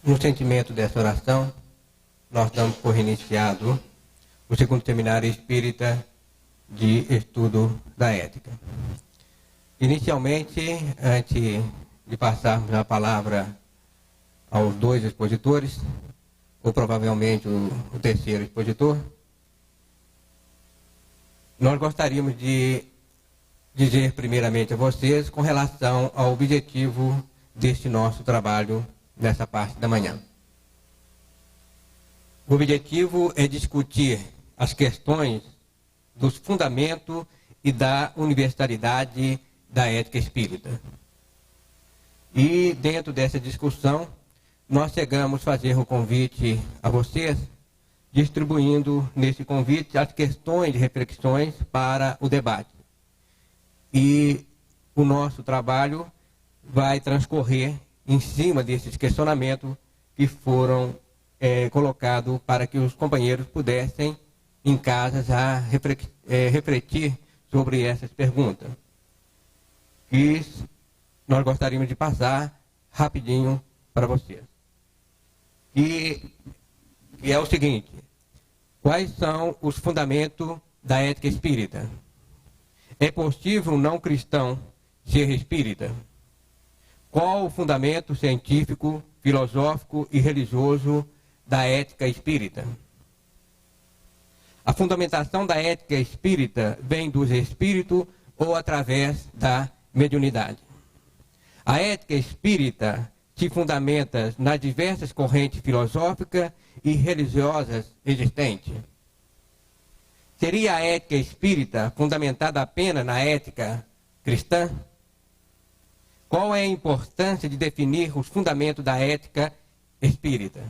No sentimento dessa oração, nós damos por iniciado o segundo seminário espírita de estudo da ética. Inicialmente, antes de passarmos a palavra aos dois expositores, ou provavelmente o terceiro expositor, nós gostaríamos de dizer primeiramente a vocês com relação ao objetivo deste nosso trabalho nessa parte da manhã. O objetivo é discutir as questões dos fundamentos e da universalidade da ética espírita. E dentro dessa discussão, nós chegamos a fazer o convite a vocês, distribuindo nesse convite as questões de reflexões para o debate. E o nosso trabalho vai transcorrer em cima desses questionamentos que foram colocados para que os companheiros pudessem, em casa, já refletir sobre essas perguntas. E nós gostaríamos de passar rapidinho para vocês. E é o seguinte: quais são os fundamentos da ética espírita? É possível um não cristão ser espírita? Qual o fundamento científico, filosófico e religioso da ética espírita? A fundamentação da ética espírita vem dos espíritos ou através da mediunidade. A ética espírita se fundamenta nas diversas correntes filosóficas e religiosas existentes. Seria a ética espírita fundamentada apenas na ética cristã? Qual é a importância de definir os fundamentos da ética espírita?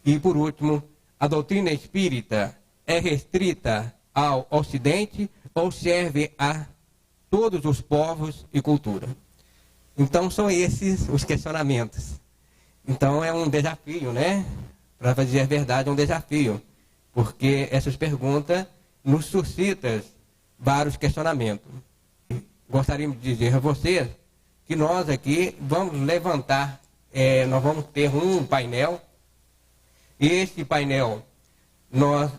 E, por último, a doutrina espírita é restrita ao Ocidente ou serve a todos os povos e culturas? Então, são esses os questionamentos. Então, é um desafio, né? Para dizer a verdade, é um desafio, porque essas perguntas nos suscitam vários questionamentos. Gostaríamos de dizer a vocês que nós aqui vamos levantar, nós vamos ter um painel. E esse painel, nós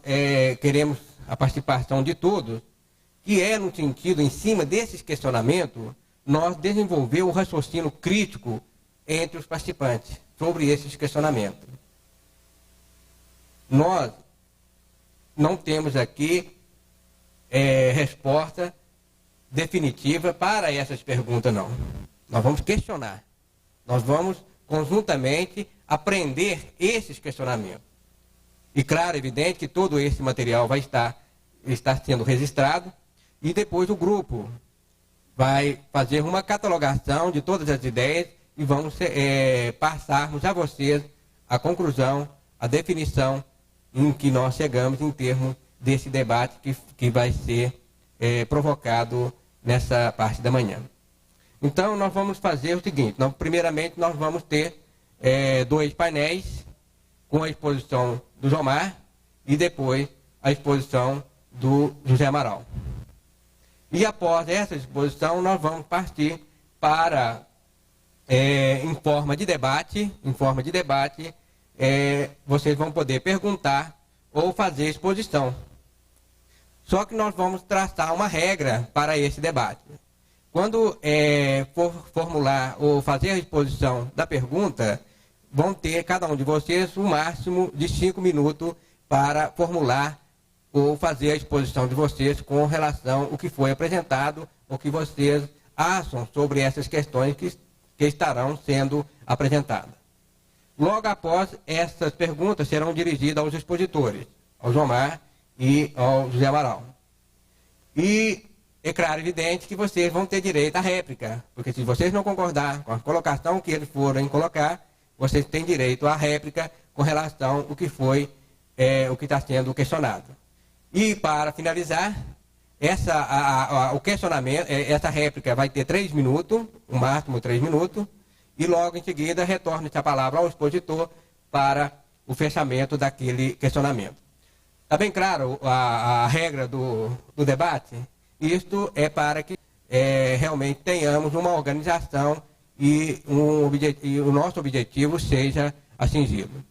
queremos a participação de todos, que é no sentido, em cima desses questionamentos, nós desenvolver o raciocínio crítico entre os participantes sobre esses questionamentos. Nós não temos aqui resposta definitiva para essas perguntas, não. Nós vamos questionar. Nós vamos, conjuntamente, aprender esses questionamentos. E, claro, evidente que todo esse material vai estar sendo registrado e depois o grupo vai fazer uma catalogação de todas as ideias e vamos passarmos a vocês a conclusão, a definição em que nós chegamos em termos desse debate que vai ser provocado nessa parte da manhã. Então, nós vamos fazer o seguinte: primeiramente, nós vamos ter dois painéis com a exposição do Jomar e depois a exposição do José Amaral. E após essa exposição, nós vamos partir para, em forma de debate, vocês vão poder perguntar ou fazer exposição. Só que nós vamos traçar uma regra para esse debate. Quando for formular ou fazer a exposição da pergunta, vão ter, cada um de vocês, um máximo de 5 minutos para formular ou fazer a exposição de vocês com relação ao que foi apresentado, o que vocês acham sobre essas questões que estarão sendo apresentadas. Logo após, essas perguntas serão dirigidas aos expositores, ao Jomar e ao José Amaral. E é claro, evidente que vocês vão ter direito à réplica, porque se vocês não concordar com a colocação que eles forem colocar, vocês têm direito à réplica com relação ao que foi, o que está sendo questionado. E para finalizar, o questionamento, essa réplica vai ter 3 minutos, o máximo 3 minutos, e logo em seguida retorna-se a palavra ao expositor para o fechamento daquele questionamento. Está bem claro a regra do debate? Isto é para que realmente tenhamos uma organização e o nosso objetivo seja atingido.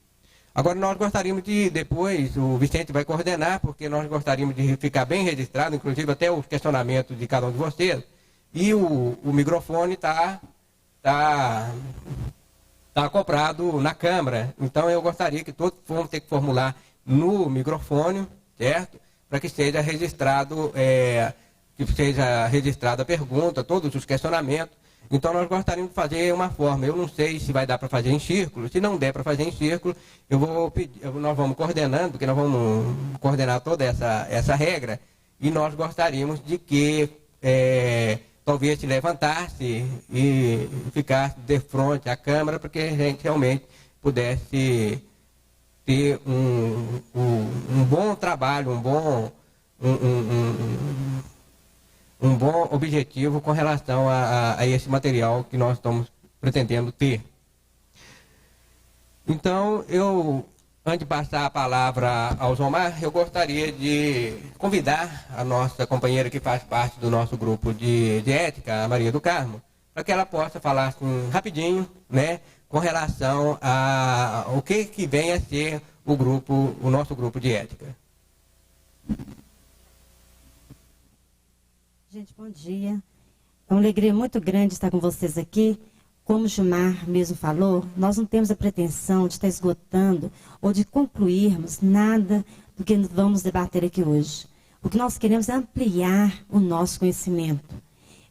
Agora, nós gostaríamos de, depois, o Vicente vai coordenar, porque nós gostaríamos de ficar bem registrado, inclusive até os questionamentos de cada um de vocês, e o microfone está acoplado na câmara. Então, eu gostaria que todos vamos ter que formular no microfone, certo? Para que seja registrado a pergunta, todos os questionamentos. Então, nós gostaríamos de fazer uma forma. Eu não sei se vai dar para fazer em círculo. Se não der para fazer em círculo, nós vamos coordenando, porque nós vamos coordenar toda essa regra, e nós gostaríamos de que talvez se levantasse e ficasse de frente à câmera, para que a gente realmente pudesse ter um bom trabalho, um bom objetivo com relação a esse material que nós estamos pretendendo ter. Então, antes de passar a palavra ao Zomar, eu gostaria de convidar a nossa companheira que faz parte do nosso grupo de ética, a Maria do Carmo, para que ela possa falar assim, rapidinho, né, com relação ao que vem a ser o nosso grupo de ética. Gente, bom dia. É uma alegria muito grande estar com vocês aqui. Como o Gilmar mesmo falou, nós não temos a pretensão de estar esgotando ou de concluirmos nada do que vamos debater aqui hoje. O que nós queremos é ampliar o nosso conhecimento.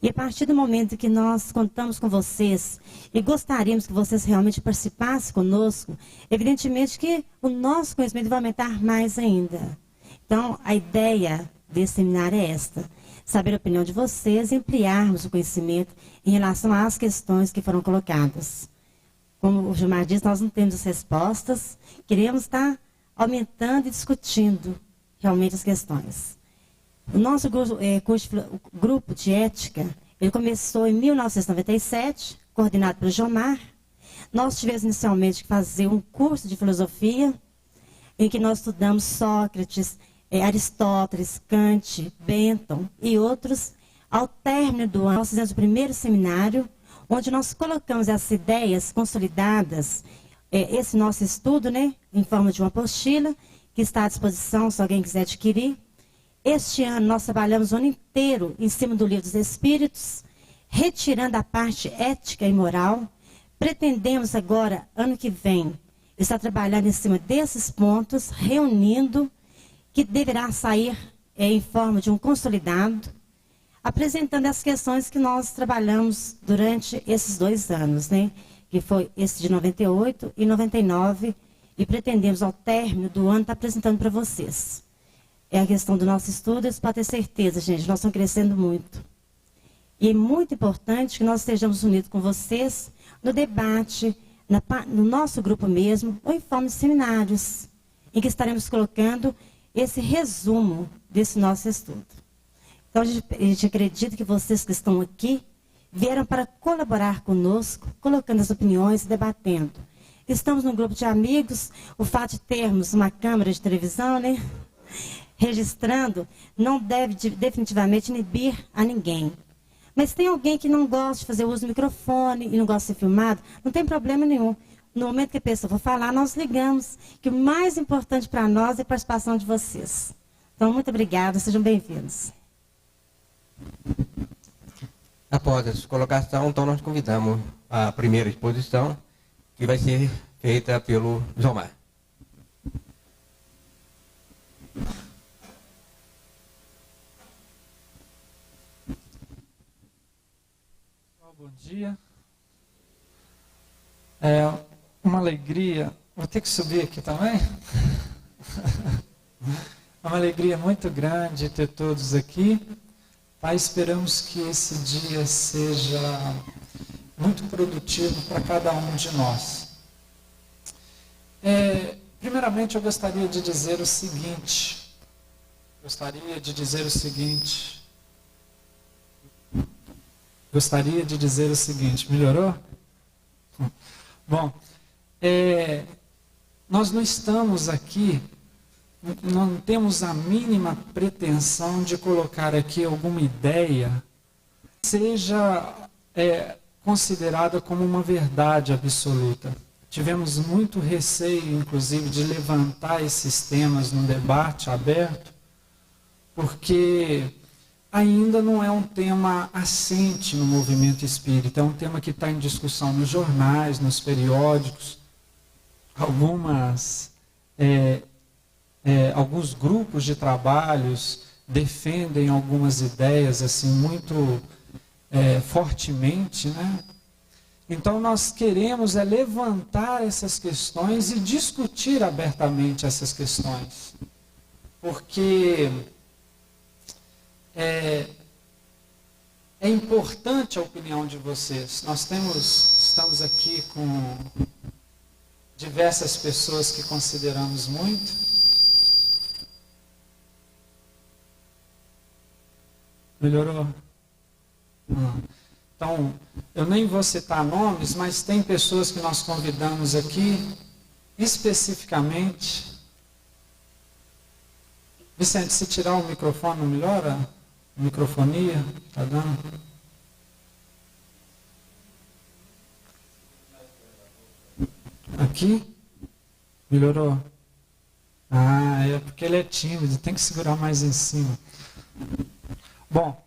E a partir do momento que nós contamos com vocês e gostaríamos que vocês realmente participassem conosco, evidentemente que o nosso conhecimento vai aumentar mais ainda. Então, a ideia desse seminário é esta: saber a opinião de vocês e ampliarmos o conhecimento em relação às questões que foram colocadas. Como o Gilmar disse, nós não temos as respostas, queremos estar aumentando e discutindo realmente as questões. O nosso grupo de ética, ele começou em 1997, coordenado pelo Gilmar. Nós tivemos inicialmente que fazer um curso de filosofia, em que nós estudamos Sócrates, Aristóteles, Kant, Bentham e outros. Ao término do ano, nós fizemos o primeiro seminário, onde nós colocamos as ideias consolidadas, esse nosso estudo, né, em forma de uma apostila, que está à disposição se alguém quiser adquirir. Este ano nós trabalhamos o ano inteiro em cima do Livro dos Espíritos, retirando a parte ética e moral. Pretendemos agora, ano que vem, estar trabalhando em cima desses pontos, reunindo, que deverá sair em forma de um consolidado, apresentando as questões que nós trabalhamos durante esses 2 anos, né? Que foi esse de 98 e 99, e pretendemos ao término do ano estar apresentando para vocês. É a questão do nosso estudo, isso pode ter certeza, gente, nós estamos crescendo muito. E é muito importante que nós estejamos unidos com vocês no debate, no nosso grupo mesmo, ou em forma de seminários, em que estaremos colocando esse resumo desse nosso estudo. Então, a gente acredita que vocês que estão aqui vieram para colaborar conosco, colocando as opiniões e debatendo. Estamos num grupo de amigos, o fato de termos uma câmera de televisão, né, registrando, não deve definitivamente inibir a ninguém. Mas tem alguém que não gosta de fazer uso do microfone e não gosta de ser filmado, não tem problema nenhum. No momento que a pessoa for falar, nós ligamos, que o mais importante para nós é a participação de vocês. Então, muito obrigada, sejam bem-vindos. Após essa colocação, então nós convidamos a primeira exposição, que vai ser feita pelo Zomar. Bom dia. É uma alegria. Vou ter que subir aqui também? É uma alegria muito grande ter todos aqui. Pai, esperamos que esse dia seja muito produtivo para cada um de nós. Primeiramente, eu gostaria de dizer o seguinte. Melhorou? Bom, nós não estamos aqui, não temos a mínima pretensão de colocar aqui alguma ideia, seja considerada como uma verdade absoluta. Tivemos muito receio, inclusive, de levantar esses temas num debate aberto, porque ainda não é um tema assente no movimento espírita, é um tema que está em discussão nos jornais, nos periódicos. Alguns grupos de trabalhos defendem algumas ideias assim muito fortemente, né? Então nós queremos levantar essas questões e discutir abertamente essas questões, porque é importante a opinião de vocês. Estamos aqui com diversas pessoas que consideramos muito. Melhorou? Então, eu nem vou citar nomes, mas tem pessoas que nós convidamos aqui, especificamente. Vicente, se tirar o microfone, não melhora? Microfonia, tá dando? Aqui? Melhorou? Ah, é porque ele é tímido, tem que segurar mais em cima. Bom,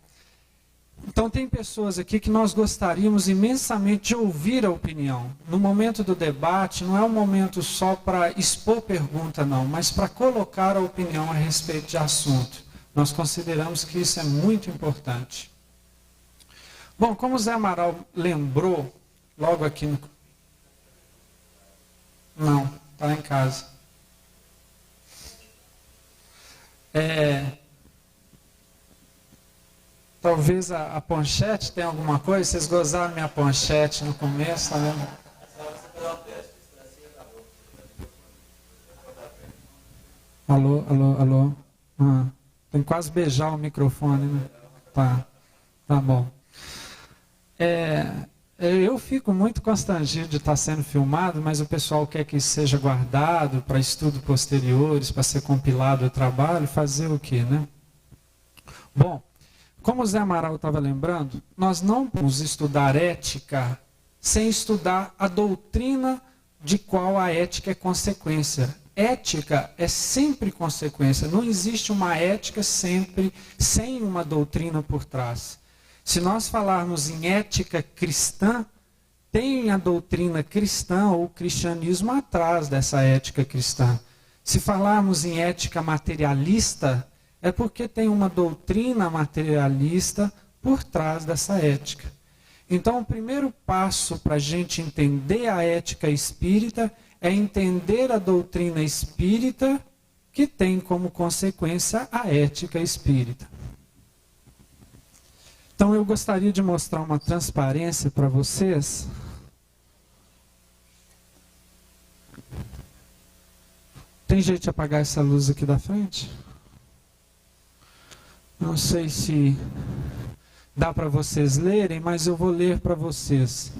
então tem pessoas aqui que nós gostaríamos imensamente de ouvir a opinião. No momento do debate, não é um momento só para expor pergunta, não, mas para colocar a opinião a respeito de assunto. Nós consideramos que isso é muito importante. Bom, como o Zé Amaral lembrou, logo aqui no... Não, está lá em casa. Talvez a ponchete tenha alguma coisa. Vocês gozaram minha ponchete no começo, tá vendo? Alô, alô, alô. Tem que quase beijar o microfone, né? Tá bom. Eu fico muito constrangido de estar sendo filmado, mas o pessoal quer que isso seja guardado para estudos posteriores, para ser compilado o trabalho, fazer o quê, né? Bom, como o Zé Amaral estava lembrando, nós não vamos estudar ética sem estudar a doutrina de qual a ética é consequência. Ética é sempre consequência, não existe uma ética sempre sem uma doutrina por trás. Se nós falarmos em ética cristã, tem a doutrina cristã ou o cristianismo atrás dessa ética cristã. Se falarmos em ética materialista, é porque tem uma doutrina materialista por trás dessa ética. Então, o primeiro passo para a gente entender a ética espírita é entender a doutrina espírita, que tem como consequência a ética espírita. Então, eu gostaria de mostrar uma transparência para vocês. Tem jeito de apagar essa luz aqui da frente? Não sei se dá para vocês lerem, mas eu vou ler para vocês.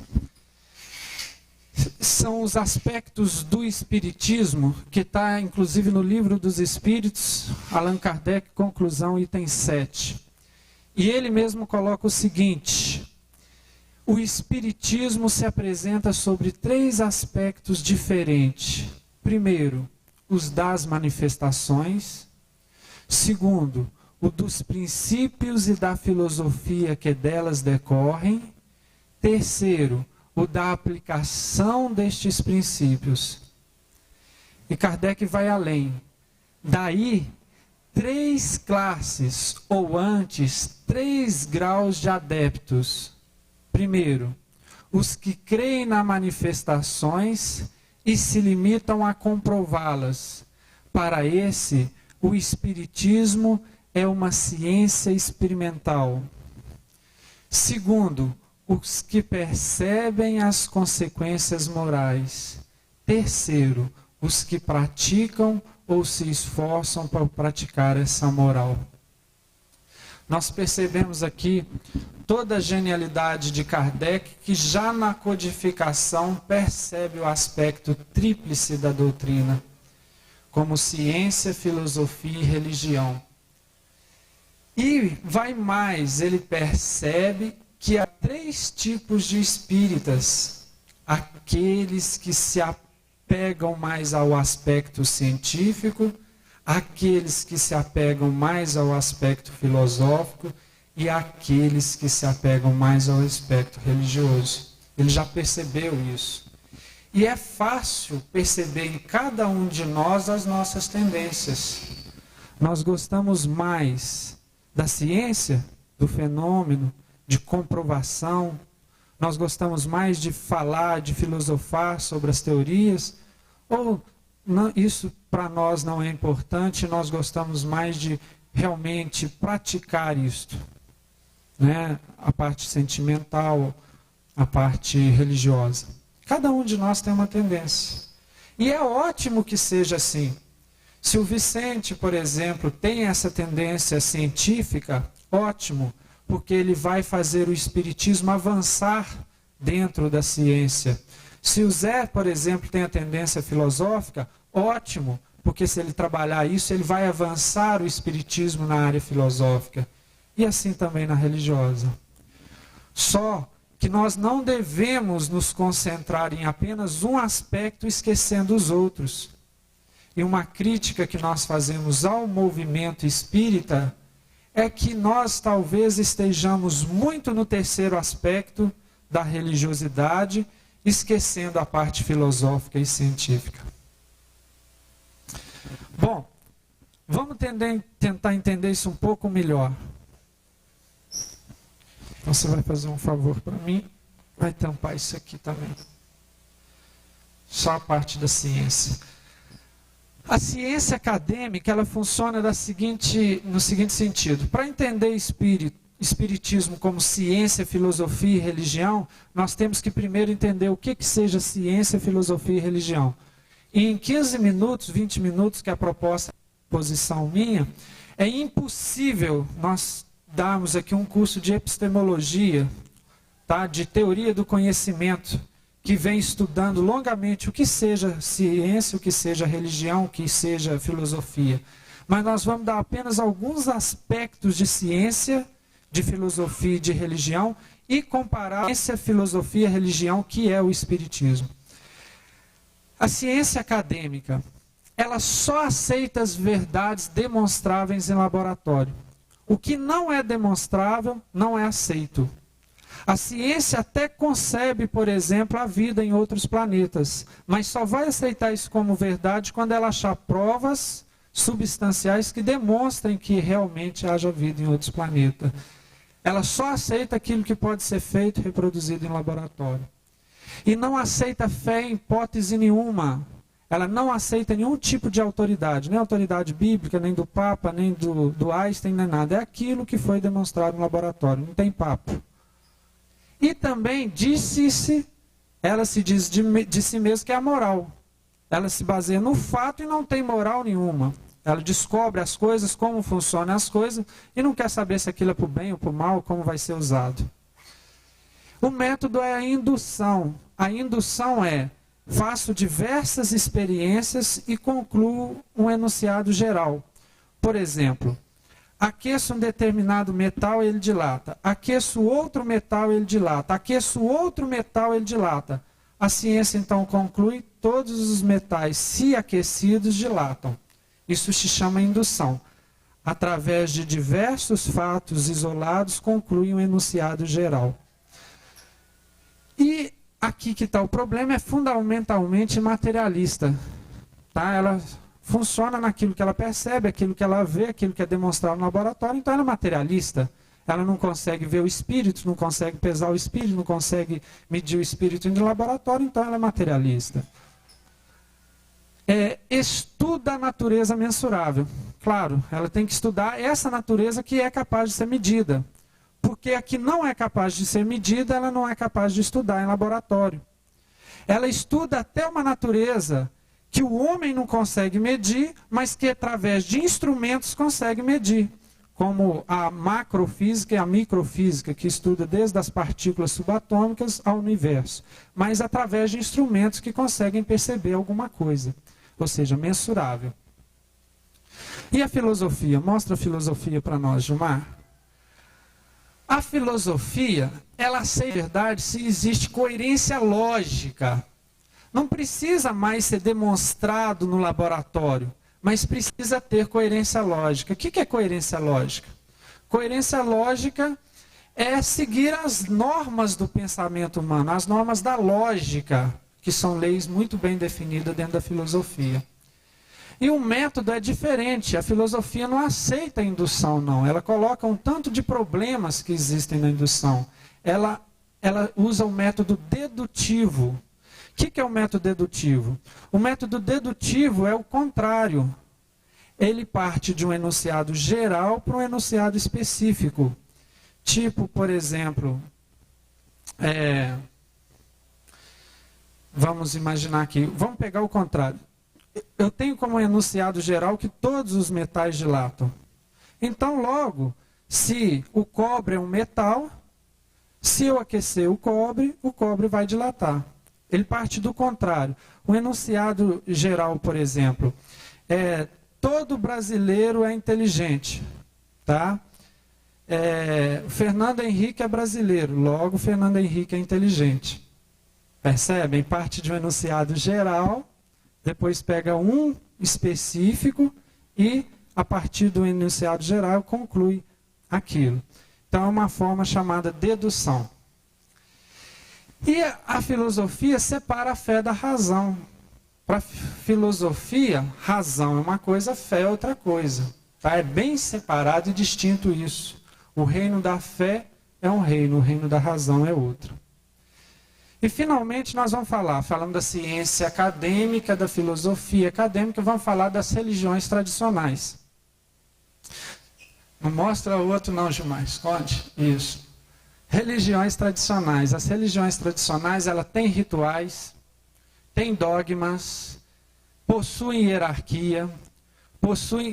São os aspectos do Espiritismo, que está inclusive no Livro dos Espíritos, Allan Kardec, conclusão, item 7. E ele mesmo coloca o seguinte: o Espiritismo se apresenta sobre 3 aspectos diferentes. Primeiro, os das manifestações. Segundo, o dos princípios e da filosofia que delas decorrem. Terceiro, o da aplicação destes princípios. E Kardec vai além. Daí, 3 classes, ou antes, 3 graus de adeptos. Primeiro, os que creem nas manifestações e se limitam a comprová-las. Para esse, o Espiritismo é uma ciência experimental. Segundo, os que percebem as consequências morais. Terceiro, os que praticam ou se esforçam para praticar essa moral. Nós percebemos aqui toda a genialidade de Kardec, que já na codificação percebe o aspecto tríplice da doutrina, como ciência, filosofia e religião. E vai mais, ele percebe que há 3 tipos de espíritas: aqueles que se apegam mais ao aspecto científico, aqueles que se apegam mais ao aspecto filosófico e aqueles que se apegam mais ao aspecto religioso. Ele já percebeu isso. E é fácil perceber em cada um de nós as nossas tendências. Nós gostamos mais da ciência, do fenômeno, de comprovação. Nós gostamos mais de falar, de filosofar sobre as teorias. Ou não, isso para nós não é importante, nós gostamos mais de realmente praticar isto, né? A parte sentimental, a parte religiosa. Cada um de nós tem uma tendência. E é ótimo que seja assim. Se o Vicente, por exemplo, tem essa tendência científica, ótimo, porque ele vai fazer o espiritismo avançar dentro da ciência. Se o Zé, por exemplo, tem a tendência filosófica, ótimo, porque se ele trabalhar isso, ele vai avançar o espiritismo na área filosófica. E assim também na religiosa. Só que nós não devemos nos concentrar em apenas um aspecto, esquecendo os outros. E uma crítica que nós fazemos ao movimento espírita é que nós talvez estejamos muito no terceiro aspecto da religiosidade, esquecendo a parte filosófica e científica. Bom, vamos tentar entender isso um pouco melhor. Então você vai fazer um favor para mim, vai tampar isso aqui também. Só a parte da ciência. A ciência acadêmica, ela funciona no seguinte sentido. Para entender espiritismo como ciência, filosofia e religião, nós temos que primeiro entender o que seja ciência, filosofia e religião. E em 15 minutos, 20 minutos, que é a proposta de posição minha, é impossível nós darmos aqui um curso de epistemologia, tá? De teoria do conhecimento, que vem estudando longamente o que seja ciência, o que seja religião, o que seja filosofia. Mas nós vamos dar apenas alguns aspectos de ciência, de filosofia e de religião e comparar ciência, filosofia e religião, que é o espiritismo. A ciência acadêmica, ela só aceita as verdades demonstráveis em laboratório. O que não é demonstrável não é aceito. A ciência até concebe, por exemplo, a vida em outros planetas, mas só vai aceitar isso como verdade quando ela achar provas substanciais que demonstrem que realmente haja vida em outros planetas. Ela só aceita aquilo que pode ser feito e reproduzido em laboratório. E não aceita fé em hipótese nenhuma. Ela não aceita nenhum tipo de autoridade, nem autoridade bíblica, nem do Papa, nem do Einstein, nem nada. É aquilo que foi demonstrado no laboratório, não tem papo. E também ela se diz de si mesma que é a moral. Ela se baseia no fato e não tem moral nenhuma. Ela descobre as coisas, como funcionam as coisas, e não quer saber se aquilo é para o bem ou para o mal, como vai ser usado. O método é a indução. A indução é: faço diversas experiências e concluo um enunciado geral. Por exemplo, aqueço um determinado metal, ele dilata. Aqueço outro metal, ele dilata. Aqueço outro metal, ele dilata. A ciência então conclui: todos os metais, se aquecidos, dilatam. Isso se chama indução. Através de diversos fatos isolados, conclui um enunciado geral. E aqui que está o problema, é fundamentalmente materialista. Tá? Ela funciona naquilo que ela percebe, aquilo que ela vê, aquilo que é demonstrado no laboratório, então ela é materialista. Ela não consegue ver o espírito, não consegue pesar o espírito, não consegue medir o espírito no laboratório, então ela é materialista. Estuda a natureza mensurável. Claro, ela tem que estudar essa natureza que é capaz de ser medida. Porque a que não é capaz de ser medida, ela não é capaz de estudar em laboratório. Ela estuda até uma natureza que o homem não consegue medir, mas que através de instrumentos consegue medir. Como a macrofísica e a microfísica, que estuda desde as partículas subatômicas ao universo. Mas através de instrumentos que conseguem perceber alguma coisa. Ou seja, mensurável. E a filosofia? Mostra a filosofia para nós, Gilmar. A filosofia, ela aceita a verdade se existe coerência lógica. Não precisa mais ser demonstrado no laboratório, mas precisa ter coerência lógica. O que é coerência lógica? Coerência lógica é seguir as normas do pensamento humano, as normas da lógica, que são leis muito bem definidas dentro da filosofia. E o método é diferente. A filosofia não aceita a indução, não. Ela coloca um tanto de problemas que existem na indução. Ela usa o método dedutivo. O que é o método dedutivo? O método dedutivo é o contrário. Ele parte de um enunciado geral para um enunciado específico. Tipo, por exemplo, vamos imaginar aqui, vamos pegar o contrário. Eu tenho como enunciado geral que todos os metais dilatam. Então, logo, se o cobre é um metal, se eu aquecer o cobre vai dilatar. Ele parte do contrário. O enunciado geral, por exemplo, todo brasileiro é inteligente, tá? O Fernando Henrique é brasileiro, logo o Fernando Henrique é inteligente. Percebem? Parte de um enunciado geral, depois pega um específico e, a partir do enunciado geral, conclui aquilo. Então, é uma forma chamada dedução. E a filosofia separa a fé da razão. Para a filosofia, razão é uma coisa, fé é outra coisa. Tá? É bem separado e distinto isso. O reino da fé é um reino, o reino da razão é outro. E finalmente nós vamos falando da ciência acadêmica, da filosofia acadêmica, vamos falar das religiões tradicionais. Não mostra o outro não, Gilmar, esconde. Isso. Religiões tradicionais. As religiões tradicionais, ela têm rituais, têm dogmas, possuem hierarquia,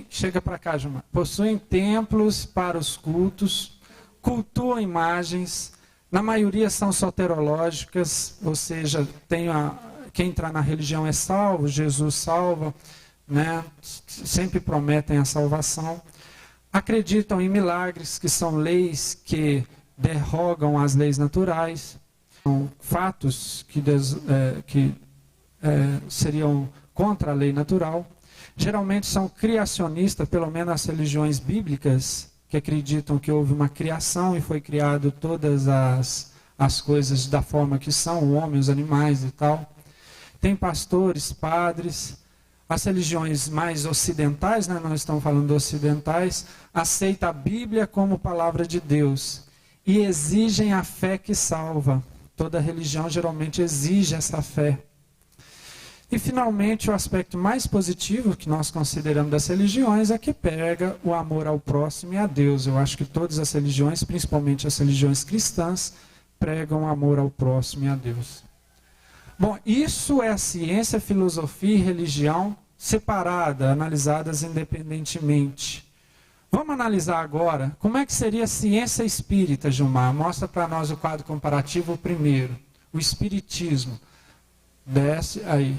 chega para cá, Gilmar, possuem templos para os cultos, cultuam imagens, na maioria são soterológicas, ou seja, quem entrar na religião é salvo, Jesus salva, né? Sempre prometem a salvação. Acreditam em milagres, que são leis que derrogam as leis naturais, são fatos que seriam contra a lei natural. Geralmente são criacionistas, pelo menos as religiões bíblicas, que acreditam que houve uma criação e foi criado todas as coisas da forma que são, o homem, os animais e tal. Tem pastores, padres. As religiões mais ocidentais, né, nós estamos falando ocidentais, aceitam a Bíblia como palavra de Deus e exigem a fé que salva. Toda religião geralmente exige essa fé. E, finalmente, o aspecto mais positivo que nós consideramos das religiões é que pega o amor ao próximo e a Deus. Eu acho que todas as religiões, principalmente as religiões cristãs, pregam amor ao próximo e a Deus. Bom, isso é a ciência, filosofia e religião separada, analisadas independentemente. Vamos analisar agora como é que seria a ciência espírita, Gilmar. Mostra para nós o quadro comparativo primeiro. O espiritismo. Desce aí.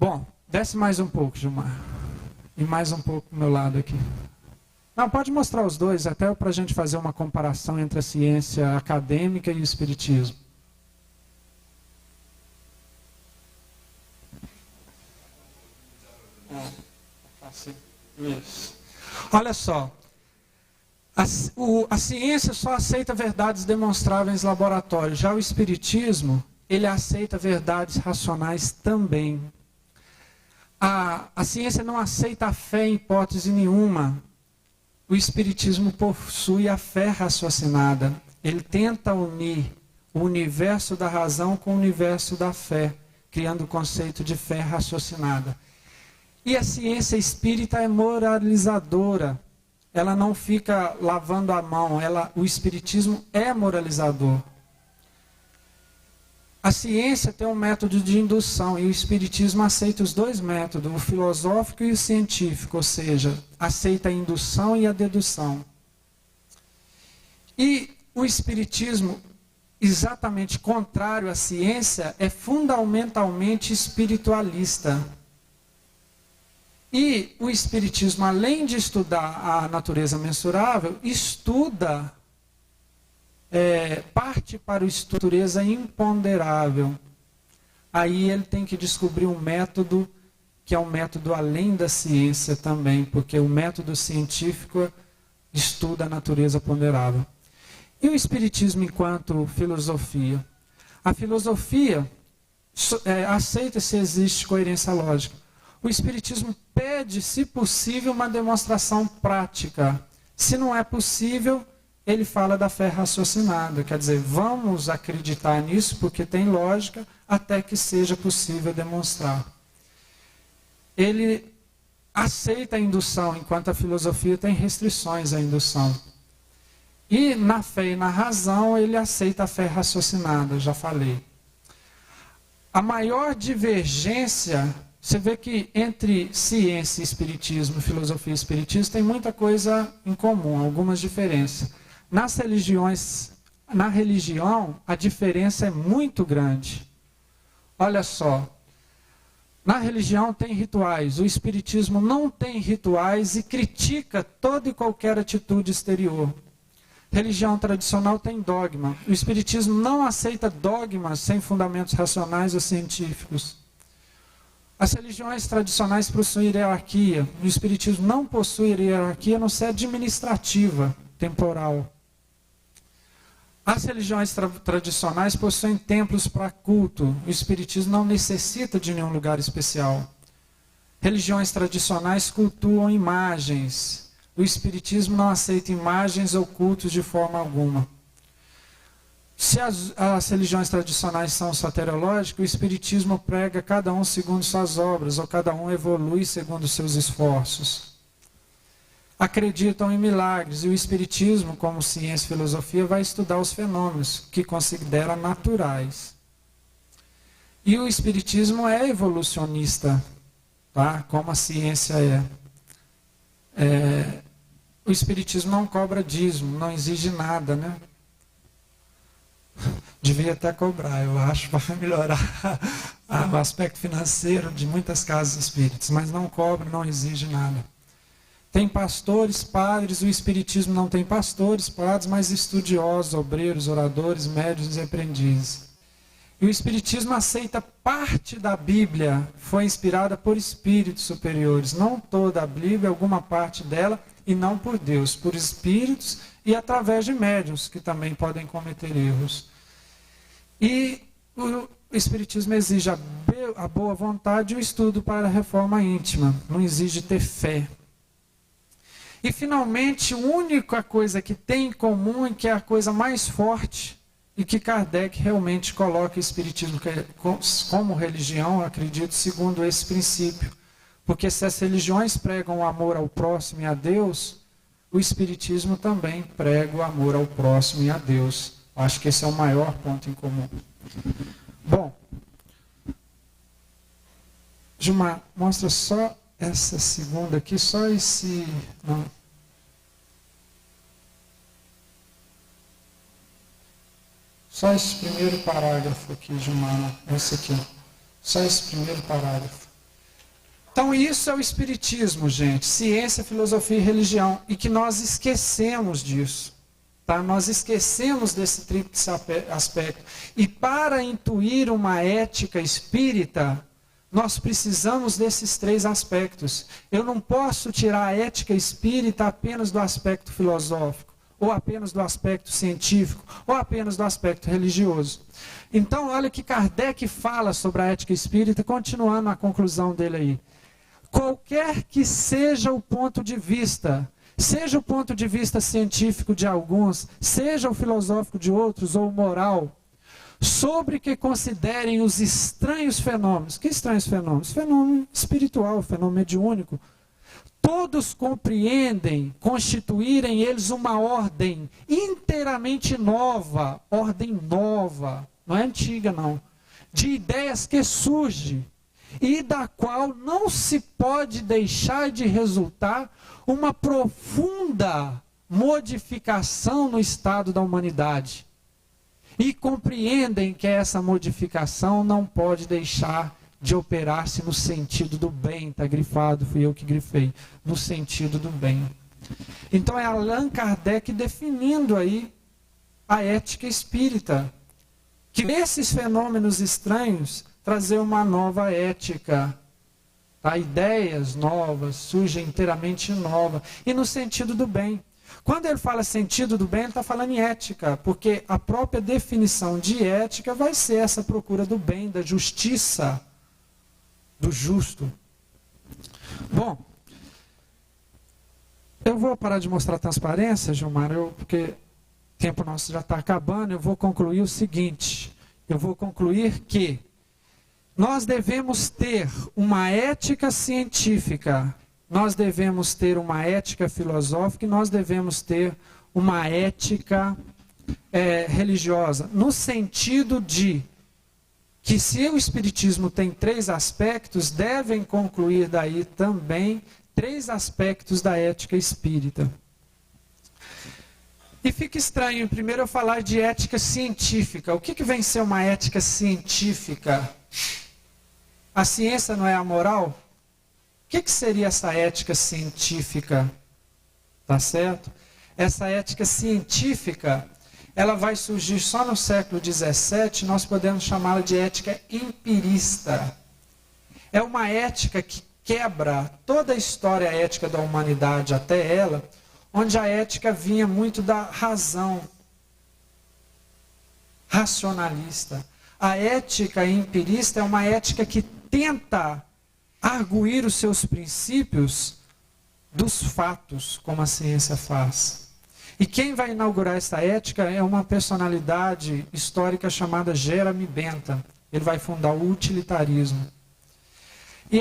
Bom, desce mais um pouco, Gilmar. E mais um pouco do meu lado aqui. Não, pode mostrar os dois, até para a gente fazer uma comparação entre a ciência acadêmica e o espiritismo. Isso. Olha só. A ciência só aceita verdades demonstráveis em laboratório. Já o espiritismo, ele aceita verdades racionais também. A ciência não aceita a fé em hipótese nenhuma. O espiritismo possui a fé raciocinada. Ele tenta unir o universo da razão com o universo da fé, criando o conceito de fé raciocinada. E a ciência espírita é moralizadora. Ela não fica lavando a mão. O espiritismo é moralizador. A ciência tem um método de indução e o espiritismo aceita os dois métodos, o filosófico e o científico, ou seja, aceita a indução e a dedução. E o espiritismo, exatamente contrário à ciência, é fundamentalmente espiritualista. E o espiritismo, além de estudar a natureza mensurável, estuda parte para o estudo da natureza imponderável. Aí ele tem que descobrir um método que é um método além da ciência também, porque o método científico estuda a natureza ponderável. E o Espiritismo enquanto filosofia? A filosofia aceita se existe coerência lógica. O Espiritismo pede, se possível, uma demonstração prática. Se não é possível, ele fala da fé raciocinada. Quer dizer, vamos acreditar nisso porque tem lógica até que seja possível demonstrar. Ele aceita a indução, enquanto a filosofia tem restrições à indução. E na fé e na razão, ele aceita a fé raciocinada, já falei. A maior divergência, você vê que entre ciência e espiritismo, filosofia e espiritismo, tem muita coisa em comum, algumas diferenças. Nas religiões, na religião, a diferença é muito grande. Olha só, na religião tem rituais, o espiritismo não tem rituais e critica toda e qualquer atitude exterior. Religião tradicional tem dogma. O espiritismo não aceita dogmas sem fundamentos racionais ou científicos. As religiões tradicionais possuem hierarquia. O espiritismo não possui hierarquia, a não ser administrativa, temporal. As religiões tradicionais possuem templos para culto. O espiritismo não necessita de nenhum lugar especial. Religiões tradicionais cultuam imagens. O espiritismo não aceita imagens ou cultos de forma alguma. Se as religiões tradicionais são soteriológicas, o espiritismo prega cada um segundo suas obras, ou cada um evolui segundo seus esforços. Acreditam em milagres, e o espiritismo, como ciência e filosofia, vai estudar os fenômenos que considera naturais. E o espiritismo é evolucionista, tá? Como a ciência é. O espiritismo não cobra dízimo, não exige nada, né? Devia até cobrar, eu acho, para melhorar o aspecto financeiro de muitas casas espíritas, mas não cobra, não exige nada. Tem pastores, padres, o espiritismo não tem pastores, padres, mas estudiosos, obreiros, oradores, médiuns e aprendizes. E o espiritismo aceita parte da Bíblia, foi inspirada por espíritos superiores, não toda a Bíblia, alguma parte dela, e não por Deus, por espíritos e através de médiuns, que também podem cometer erros. E o espiritismo exige a boa vontade e o estudo para a reforma íntima, não exige ter fé. E finalmente, a única coisa que tem em comum e que é a coisa mais forte, e que Kardec realmente coloca o espiritismo como religião, acredito, segundo esse princípio. Porque se as religiões pregam o amor ao próximo e a Deus, o espiritismo também prega o amor ao próximo e a Deus. Acho que esse é o maior ponto em comum. Bom, Gilmar, mostra só essa segunda aqui, só esse... Não. Só esse primeiro parágrafo aqui, Gilmar. Esse aqui. Só esse primeiro parágrafo. Então isso é o espiritismo, gente. Ciência, filosofia e religião. E que nós esquecemos disso. Tá? Nós esquecemos desse tríplice aspecto. E para intuir uma ética espírita, nós precisamos desses três aspectos. Eu não posso tirar a ética espírita apenas do aspecto filosófico, ou apenas do aspecto científico, ou apenas do aspecto religioso. Então, olha que Kardec fala sobre a ética espírita, continuando a conclusão dele aí. Qualquer que seja o ponto de vista, seja o ponto de vista científico de alguns, seja o filosófico de outros, ou moral, sobre que considerem os estranhos fenômenos. Que estranhos fenômenos? Fenômeno espiritual, fenômeno mediúnico. Todos compreendem constituírem eles uma ordem inteiramente nova, ordem nova, não é antiga não, de ideias que surge e da qual não se pode deixar de resultar uma profunda modificação no estado da humanidade. E compreendem que essa modificação não pode deixar de operar-se no sentido do bem. Está grifado, fui eu que grifei. No sentido do bem. Então é Allan Kardec definindo aí a ética espírita, que esses fenômenos estranhos trazer uma nova ética, tá? Ideias novas, surgem inteiramente nova, e no sentido do bem. Quando ele fala sentido do bem, ele está falando em ética, porque a própria definição de ética vai ser essa procura do bem, da justiça, do justo. Bom, eu vou parar de mostrar transparência, Gilmar, porque o tempo nosso já está acabando. Eu vou concluir o seguinte, eu vou concluir que nós devemos ter uma ética científica, nós devemos ter uma ética filosófica e nós devemos ter uma ética religiosa, no sentido de que se o Espiritismo tem 3 aspectos, devem concluir daí também 3 aspectos da ética espírita. E fica estranho, primeiro eu falar de ética científica. O que vem ser uma ética científica? A ciência não é a moral? O que seria essa ética científica? Tá certo? Essa ética científica, ela vai surgir só no século XVII, nós podemos chamá-la de ética empirista. É uma ética que quebra toda a história ética da humanidade até ela, onde a ética vinha muito da razão, racionalista. A ética empirista é uma ética que tenta arguir os seus princípios dos fatos, como a ciência faz. E quem vai inaugurar essa ética é uma personalidade histórica chamada Jeremy Bentham. Ele vai fundar o utilitarismo. E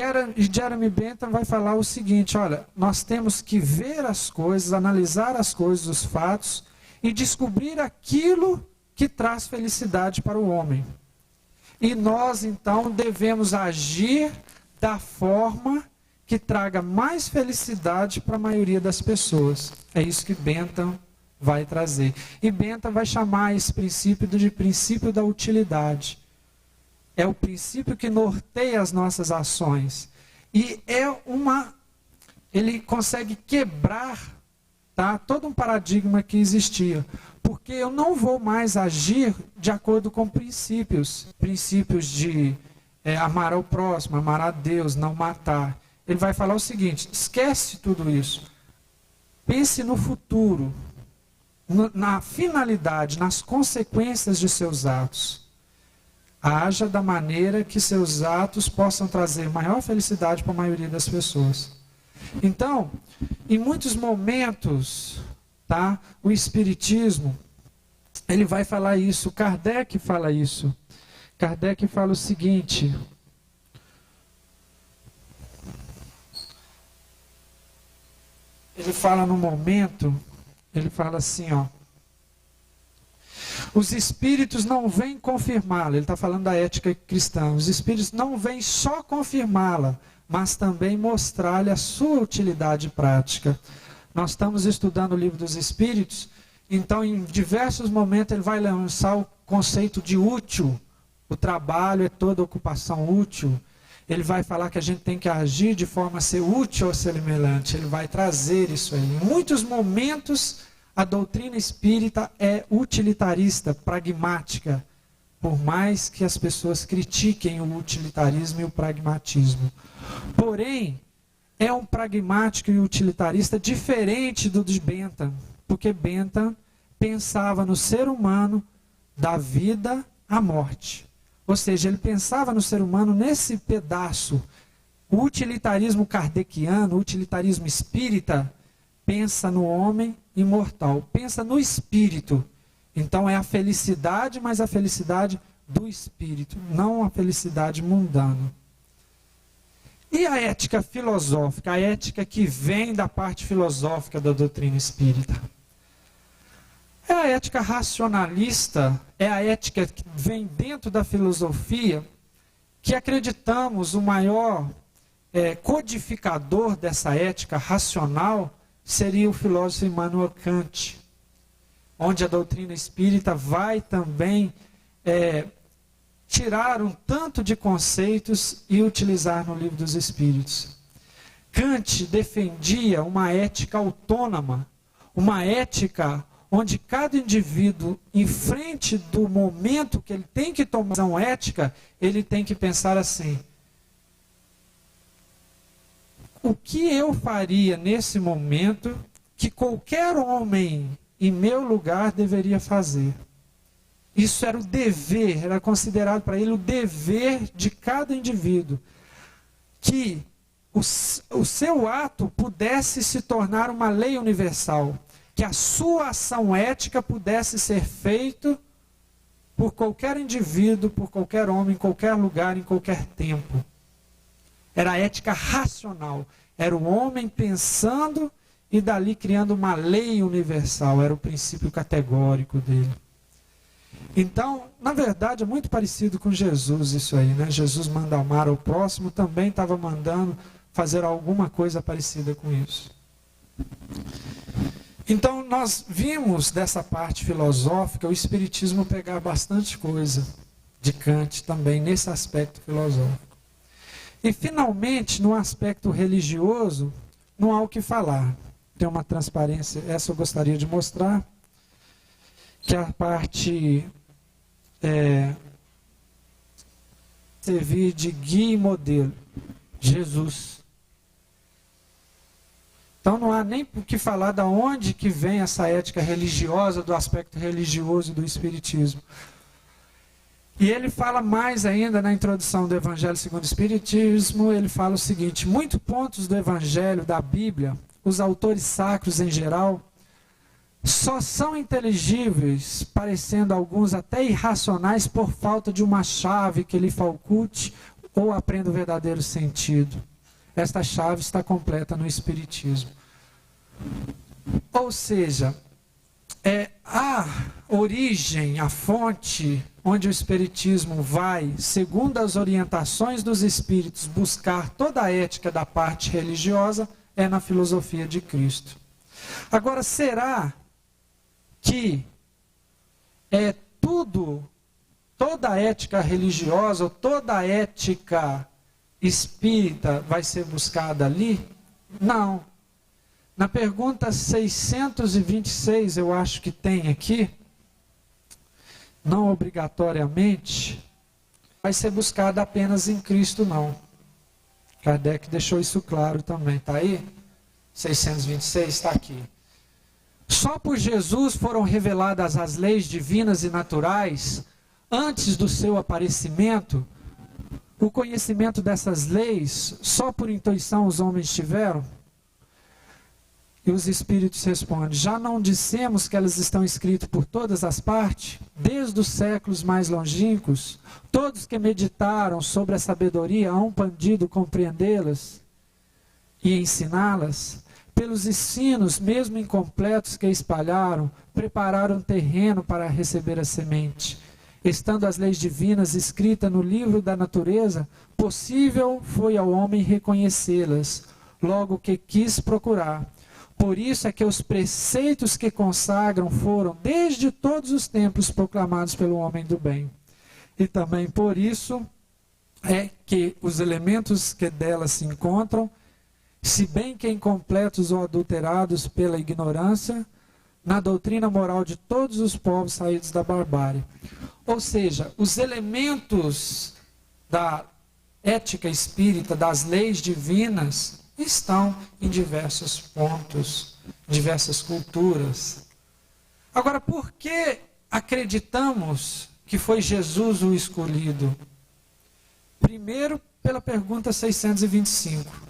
Jeremy Bentham vai falar o seguinte, olha, nós temos que ver as coisas, analisar as coisas, os fatos, e descobrir aquilo que traz felicidade para o homem. E nós, então, devemos agir da forma que traga mais felicidade para a maioria das pessoas. É isso que Bentham vai trazer. E Bentham vai chamar esse princípio de princípio da utilidade. É o princípio que norteia as nossas ações. E ele consegue quebrar, tá, todo um paradigma que existia. Porque eu não vou mais agir de acordo com princípios. Princípios de amar ao próximo, amar a Deus, não matar. Ele vai falar o seguinte, esquece tudo isso. Pense no futuro, na finalidade, nas consequências de seus atos. Haja da maneira que seus atos possam trazer maior felicidade para a maioria das pessoas. Então, em muitos momentos, tá, o Espiritismo, ele vai falar isso, Kardec fala isso. Kardec fala o seguinte, ele fala no momento, ele fala assim, ó, os espíritos não vêm confirmá-la, ele está falando da ética cristã, os espíritos não vêm só confirmá-la, mas também mostrar-lhe a sua utilidade prática. Nós estamos estudando o livro dos Espíritos, então em diversos momentos ele vai lançar o conceito de útil. O trabalho é toda ocupação útil. Ele vai falar que a gente tem que agir de forma a ser útil ao semelhante. Ele vai trazer isso aí. Em muitos momentos, a doutrina espírita é utilitarista, pragmática. Por mais que as pessoas critiquem o utilitarismo e o pragmatismo. Porém, é um pragmático e utilitarista diferente do de Bentham. Porque Bentham pensava no ser humano da vida à morte. Ou seja, ele pensava no ser humano nesse pedaço. O utilitarismo kardeciano, o utilitarismo espírita, pensa no homem imortal, pensa no espírito. Então é a felicidade, mas a felicidade do espírito, não a felicidade mundana. E a ética filosófica, a ética que vem da parte filosófica da doutrina espírita? É a ética racionalista, é a ética que vem dentro da filosofia, que acreditamos o maior codificador dessa ética racional seria o filósofo Immanuel Kant, onde a doutrina espírita vai também tirar um tanto de conceitos e utilizar no Livro dos Espíritos. Kant defendia uma ética autônoma, uma ética onde cada indivíduo, em frente do momento que ele tem que tomar decisão ética, ele tem que pensar assim: o que eu faria nesse momento que qualquer homem em meu lugar deveria fazer? Isso era o dever, era considerado para ele o dever de cada indivíduo, que o seu ato pudesse se tornar uma lei universal, que a sua ação ética pudesse ser feita por qualquer indivíduo, por qualquer homem, em qualquer lugar, em qualquer tempo. Era a ética racional, era o homem pensando e dali criando uma lei universal, era o princípio categórico dele. Então, na verdade, é muito parecido com Jesus isso aí, né? Jesus manda amar ao próximo, também estava mandando fazer alguma coisa parecida com isso. Então, nós vimos dessa parte filosófica o Espiritismo pegar bastante coisa de Kant também nesse aspecto filosófico. E, finalmente, no aspecto religioso, não há o que falar. Tem uma transparência, essa eu gostaria de mostrar, que a parte servir de guia e modelo, Jesus. Então não há nem o que falar de onde que vem essa ética religiosa, do aspecto religioso do Espiritismo. E ele fala mais ainda na introdução do Evangelho segundo o Espiritismo, ele fala o seguinte: muitos pontos do Evangelho, da Bíblia, os autores sacros em geral, só são inteligíveis, parecendo alguns até irracionais, por falta de uma chave que lhe faculte ou aprenda o verdadeiro sentido. Esta chave está completa no Espiritismo. Ou seja, a origem, a fonte onde o Espiritismo vai, segundo as orientações dos Espíritos, buscar toda a ética da parte religiosa, é na filosofia de Cristo. Agora, será que toda a ética religiosa, ou toda a ética espírita vai ser buscada ali? Não. Na pergunta 626, eu acho que tem aqui, não obrigatoriamente, vai ser buscada apenas em Cristo, não. Kardec deixou isso claro também, está aí? 626 está aqui. Só por Jesus foram reveladas as leis divinas e naturais. Antes do seu aparecimento, o conhecimento dessas leis, só por intuição os homens tiveram? E os Espíritos respondem: já não dissemos que elas estão escritas por todas as partes? Desde os séculos mais longínquos, todos que meditaram sobre a sabedoria hão podido compreendê-las e ensiná-las. Pelos ensinos, mesmo incompletos, que espalharam, prepararam terreno para receber a semente. Estando as leis divinas escritas no livro da natureza, possível foi ao homem reconhecê-las, logo que quis procurar. Por isso é que os preceitos que consagram foram, desde todos os tempos, proclamados pelo homem do bem. E também por isso é que os elementos que delas se encontram, se bem que incompletos ou adulterados pela ignorância, na doutrina moral de todos os povos saídos da barbárie. Ou seja, os elementos da ética espírita, das leis divinas, estão em diversos pontos, diversas culturas. Agora, por que acreditamos que foi Jesus o escolhido? Primeiro, pela pergunta 625.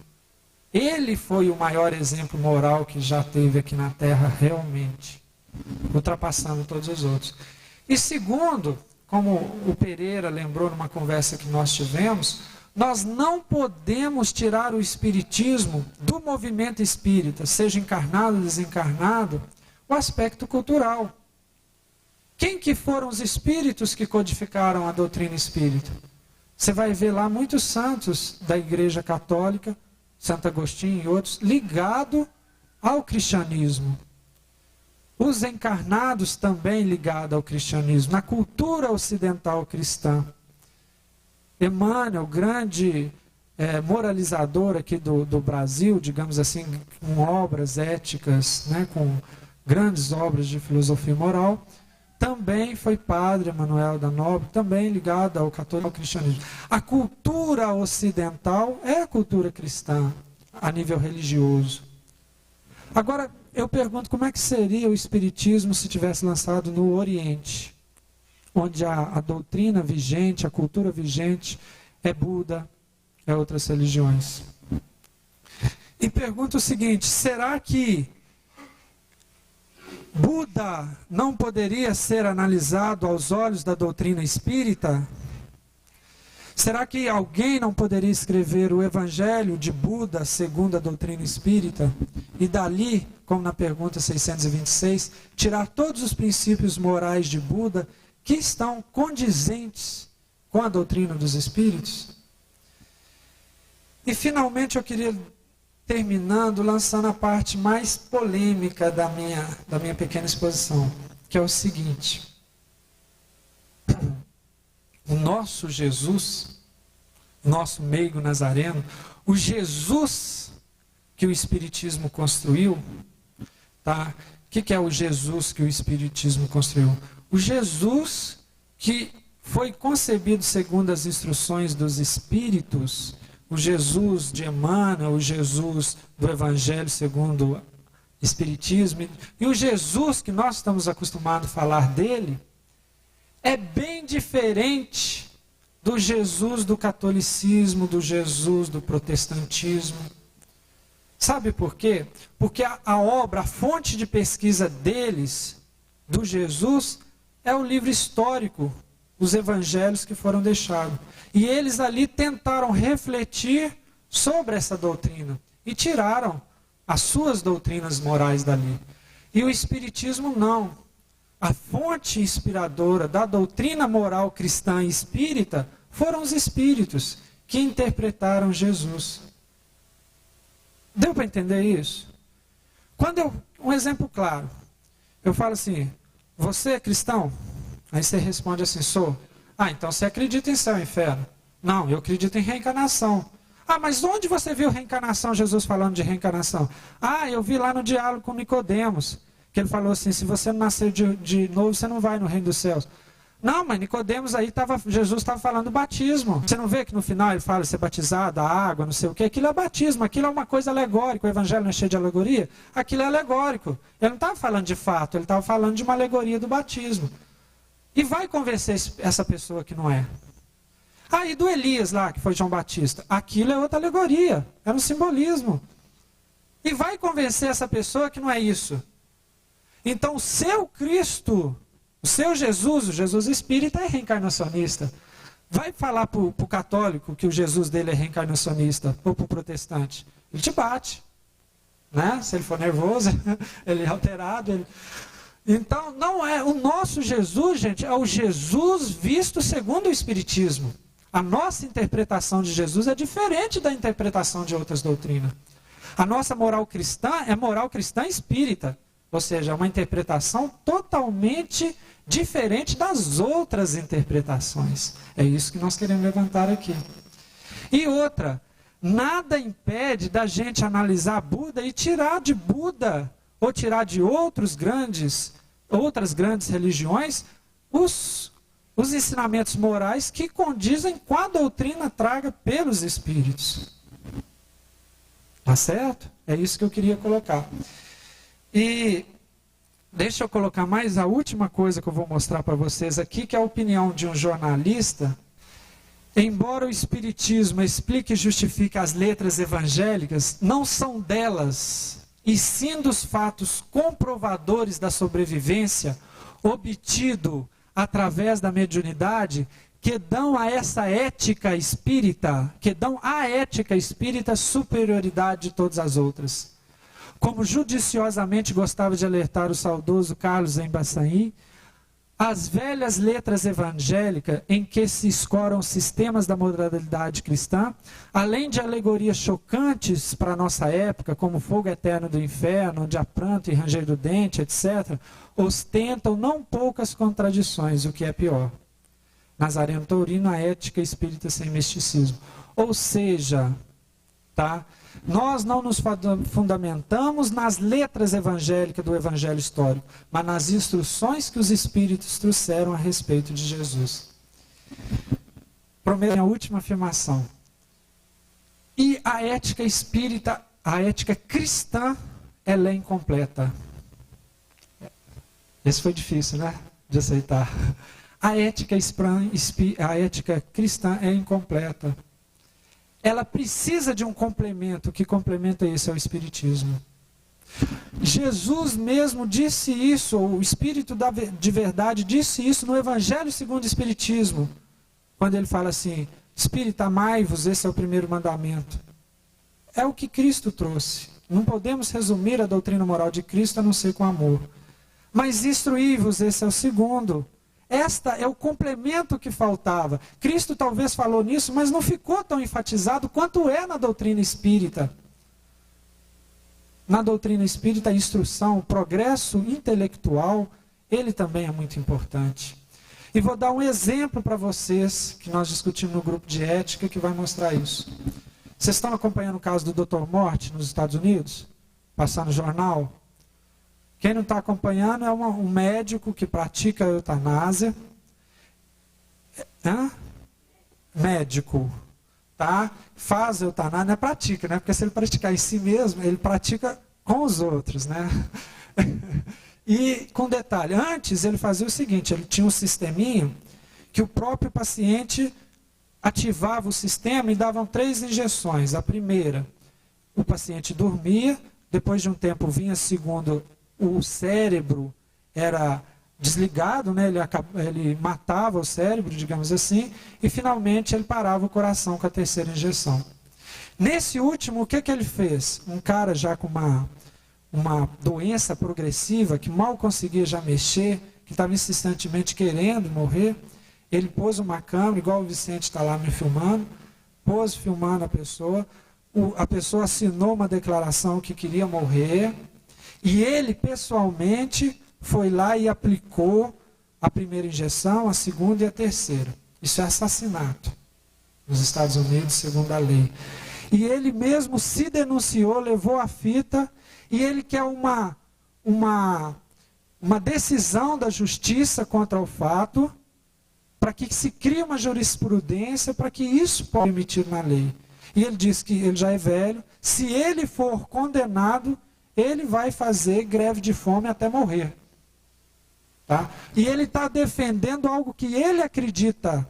Ele foi o maior exemplo moral que já teve aqui na Terra, realmente, ultrapassando todos os outros. E segundo, como o Pereira lembrou numa conversa que nós tivemos, nós não podemos tirar o espiritismo do movimento espírita, seja encarnado ou desencarnado, o aspecto cultural. Quem que foram os espíritos que codificaram a doutrina espírita? Você vai ver lá muitos santos da Igreja Católica, Santo Agostinho e outros, ligado ao cristianismo. Os encarnados também ligados ao cristianismo, na cultura ocidental cristã. Emmanuel, grande moralizador aqui do Brasil, digamos assim, com obras éticas, né, com grandes obras de filosofia moral. Também foi padre Emanuel da Nóbrega, também ligado ao cristianismo. A cultura ocidental é a cultura cristã, a nível religioso. Agora, eu pergunto como é que seria o espiritismo se tivesse lançado no Oriente, onde a doutrina vigente, a cultura vigente é Buda, é outras religiões. E pergunto o seguinte, será que Buda não poderia ser analisado aos olhos da doutrina espírita? Será que alguém não poderia escrever o Evangelho de Buda segundo a doutrina espírita e dali, como na pergunta 626, tirar todos os princípios morais de Buda que estão condizentes com a doutrina dos espíritos? E finalmente eu queria, terminando, lançando a parte mais polêmica da minha pequena exposição, que é o seguinte: o nosso Jesus, nosso meigo nazareno, o Jesus que o Espiritismo construiu, tá? O que é o Jesus que o Espiritismo construiu? O Jesus que foi concebido segundo as instruções dos Espíritos, o Jesus de Emmanuel, o Jesus do Evangelho segundo o Espiritismo, e o Jesus que nós estamos acostumados a falar dele, é bem diferente do Jesus do catolicismo, do Jesus do protestantismo. Sabe por quê? Porque a obra, a fonte de pesquisa deles, do Jesus, é o livro histórico, os evangelhos que foram deixados. E eles ali tentaram refletir sobre essa doutrina e tiraram as suas doutrinas morais dali. E o Espiritismo não. A fonte inspiradora da doutrina moral cristã e espírita foram os espíritos que interpretaram Jesus. Deu para entender isso? Um exemplo claro. Eu falo assim, você é cristão? Aí você responde assim, sou. Ah, então você acredita em céu e inferno? Não, eu acredito em reencarnação. Ah, mas onde você viu reencarnação, Jesus falando de reencarnação? Ah, eu vi lá no diálogo com Nicodemos, que ele falou assim, se você não nascer de novo, você não vai no reino dos céus. Não, mas Nicodemos aí, Jesus estava falando do batismo. Você não vê que no final ele fala ser batizado, a água, não sei o quê? Aquilo é batismo, aquilo é uma coisa alegórica. O evangelho não é cheio de alegoria? Aquilo é alegórico. Ele não estava falando de fato, ele estava falando de uma alegoria do batismo. E vai convencer essa pessoa que não é. Ah, e do Elias lá, que foi João Batista? Aquilo é outra alegoria, era um simbolismo. E vai convencer essa pessoa que não é isso. Então o seu Cristo, o seu Jesus, o Jesus espírita é reencarnacionista. Vai falar para o católico que o Jesus dele é reencarnacionista, ou para o protestante. Ele te bate. Né? Se ele for nervoso, ele é alterado. Então, não é o nosso Jesus, gente, é o Jesus visto segundo o Espiritismo. A nossa interpretação de Jesus é diferente da interpretação de outras doutrinas. A nossa moral cristã é moral cristã espírita. Ou seja, é uma interpretação totalmente diferente das outras interpretações. É isso que nós queremos levantar aqui. E outra, nada impede da gente analisar Buda e tirar de Buda, ou tirar de outras grandes religiões, os ensinamentos morais que condizem com a doutrina traga pelos Espíritos. Tá certo? É isso que eu queria colocar. E deixa eu colocar mais a última coisa que eu vou mostrar para vocês aqui, que é a opinião de um jornalista. Embora o Espiritismo explique e justifique as letras evangélicas, não são delas, e sim dos fatos comprovadores da sobrevivência, obtido através da mediunidade, que dão a essa ética espírita, que dão à ética espírita superioridade de todas as outras. Como judiciosamente gostava de alertar o saudoso Carlos Embassaí, as velhas letras evangélicas em que se escoram sistemas da moralidade cristã, além de alegorias chocantes para a nossa época, como fogo eterno do inferno, onde há pranto e ranger do dente, etc., ostentam não poucas contradições, o que é pior. Nazareno Taurino, a ética espírita sem misticismo. Ou seja, tá? Nós não nos fundamentamos nas letras evangélicas do evangelho histórico, mas nas instruções que os Espíritos trouxeram a respeito de Jesus. Prometo a última afirmação. E a ética espírita, a ética cristã, ela é incompleta. Esse foi difícil, né? De aceitar. A ética cristã é incompleta. Ela precisa de um complemento. Que complemento é esse? É o Espiritismo. Jesus mesmo disse isso, o Espírito de verdade disse isso no Evangelho segundo o Espiritismo, quando ele fala assim: Espírito, amai-vos, esse é o primeiro mandamento. É o que Cristo trouxe. Não podemos resumir a doutrina moral de Cristo a não ser com amor. Mas instruí-vos, esse é o segundo. Esta é o complemento que faltava. Cristo talvez falou nisso, mas não ficou tão enfatizado quanto é na doutrina espírita. Na doutrina espírita, a instrução, o progresso intelectual, ele também é muito importante. E vou dar um exemplo para vocês, que nós discutimos no grupo de ética, que vai mostrar isso. Vocês estão acompanhando o caso do Dr. Morte nos Estados Unidos? Passar no jornal? Quem não está acompanhando é um médico que pratica a eutanásia. Médico, tá? Faz eutanásia, não é pratica, né? Porque se ele praticar em si mesmo, ele pratica com os outros, né? E com detalhe, antes ele fazia o seguinte: ele tinha um sisteminha que o próprio paciente ativava o sistema e davam 3 injeções. A primeira, o paciente dormia, depois de um tempo vinha a segunda, o cérebro era desligado, né? Ele matava o cérebro, digamos assim, e finalmente ele parava o coração com a terceira injeção. Nesse último, o que ele fez? Um cara já com uma doença progressiva, que mal conseguia já mexer, que estava insistentemente querendo morrer, ele pôs uma câmera, igual o Vicente está lá me filmando, pôs filmando a pessoa assinou uma declaração que queria morrer, e ele pessoalmente foi lá e aplicou a primeira injeção, a segunda e a terceira. Isso é assassinato nos Estados Unidos, segundo a lei. E ele mesmo se denunciou, levou a fita, e ele quer uma decisão da justiça contra o fato, para que se crie uma jurisprudência, para que isso possa ser permitido na lei. E ele diz que ele já é velho, se ele for condenado, ele vai fazer greve de fome até morrer. Tá? E ele está defendendo algo que ele acredita,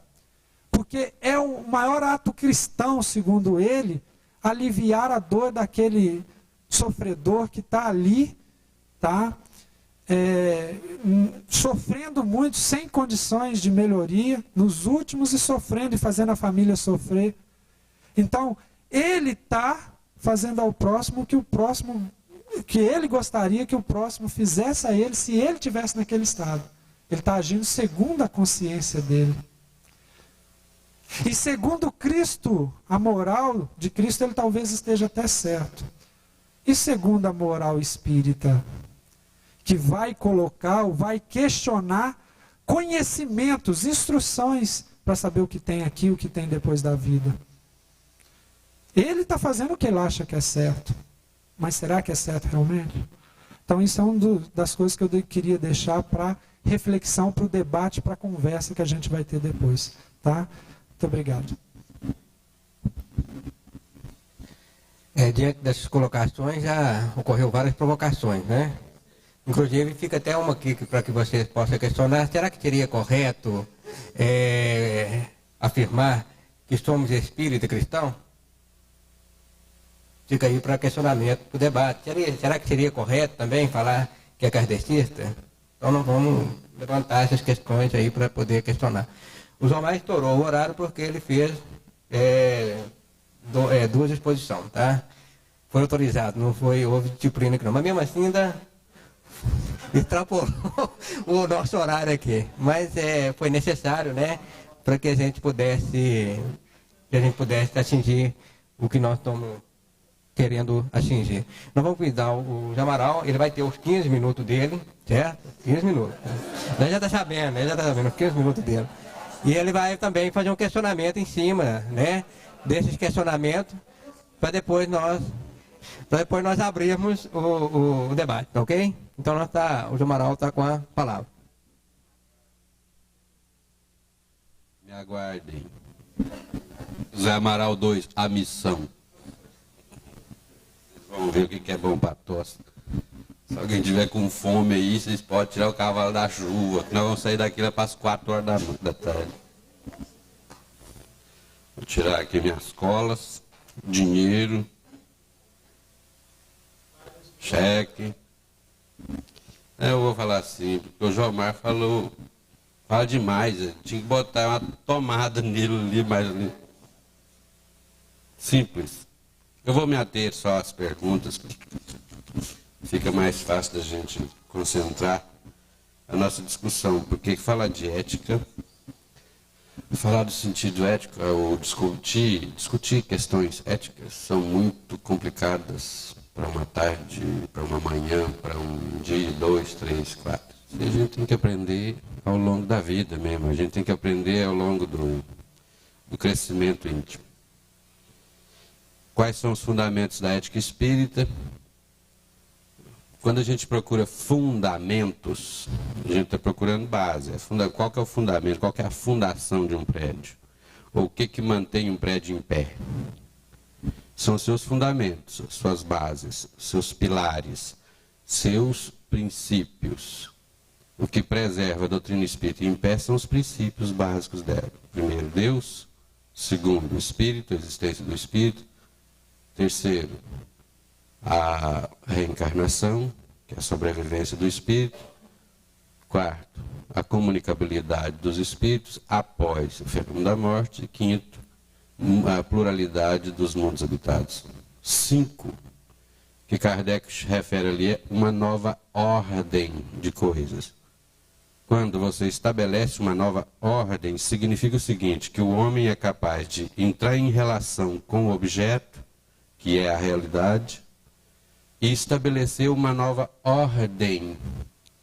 porque é o maior ato cristão, segundo ele, aliviar a dor daquele sofredor que está ali, tá? Sofrendo muito, sem condições de melhoria, nos últimos, e sofrendo e fazendo a família sofrer. Então, ele está fazendo ao próximo que ele gostaria que o próximo fizesse a ele, se ele estivesse naquele estado. Ele está agindo segundo a consciência dele. E segundo Cristo, a moral de Cristo, ele talvez esteja até certo. E segundo a moral espírita, que vai colocar, ou vai questionar conhecimentos, instruções, para saber o que tem aqui, o que tem depois da vida. Ele está fazendo o que ele acha que é certo. Mas será que é certo realmente? Então isso é uma das coisas que eu queria deixar para reflexão, para o debate, para a conversa que a gente vai ter depois. Tá? Muito obrigado. Diante dessas colocações já ocorreu várias provocações, né? Inclusive fica até uma aqui para que vocês possam questionar: será que seria correto afirmar que somos espírita cristão? Fica aí para questionamento, para o debate. Será que seria correto também falar que é kardecista? Então nós vamos levantar essas questões aí para poder questionar. O Zomar estourou o horário porque ele fez 2 exposições, tá? Foi autorizado, não houve disciplina aqui não. Mas mesmo assim ainda extrapolou o nosso horário aqui. Mas foi necessário, né? Para que a gente pudesse atingir o que nós estamos querendo atingir. Nós vamos convidar o Jamaral, ele vai ter os 15 minutos dele, certo? 15 minutos. Ele já está sabendo, os 15 minutos dele. E ele vai também fazer um questionamento em cima, né, desses questionamentos, para depois nós abrirmos o debate, tá ok? Então o João Amaral está com a palavra. Me aguardem. José Amaral 2, a missão. Vocês vão ver o que é bom para tosse. Se alguém tiver com fome aí, vocês podem tirar o cavalo da chuva, que nós vamos sair daqui lá para as 4 horas da tarde. Vou tirar aqui minhas colas, dinheiro, cheque. Eu vou falar assim, porque o Jomar fala demais, tinha que botar uma tomada nele ali, mais ali. Simples. Eu vou me ater só às perguntas, fica mais fácil da gente concentrar a nossa discussão, porque falar de ética, falar do sentido ético, ou discutir questões éticas são muito complicadas para uma tarde, para uma manhã, para um dia, 2, 3, 4. A gente tem que aprender ao longo da vida mesmo, a gente tem que aprender ao longo do crescimento íntimo. Quais são os fundamentos da ética espírita? Quando a gente procura fundamentos, a gente está procurando base. Qual que é o fundamento? Qual que é a fundação de um prédio? Ou o que mantém um prédio em pé? São seus fundamentos, suas bases, seus pilares, seus princípios. O que preserva a doutrina espírita em pé são os princípios básicos dela. Primeiro, Deus. Segundo, o Espírito, a existência do Espírito. Terceiro, a reencarnação, que é a sobrevivência do Espírito. Quarto, a comunicabilidade dos Espíritos após o fenômeno da morte. E quinto, a pluralidade dos mundos habitados. 5, que Kardec refere ali, é uma nova ordem de coisas. Quando você estabelece uma nova ordem, significa o seguinte, que o homem é capaz de entrar em relação com o objeto, que é a realidade, e estabelecer uma nova ordem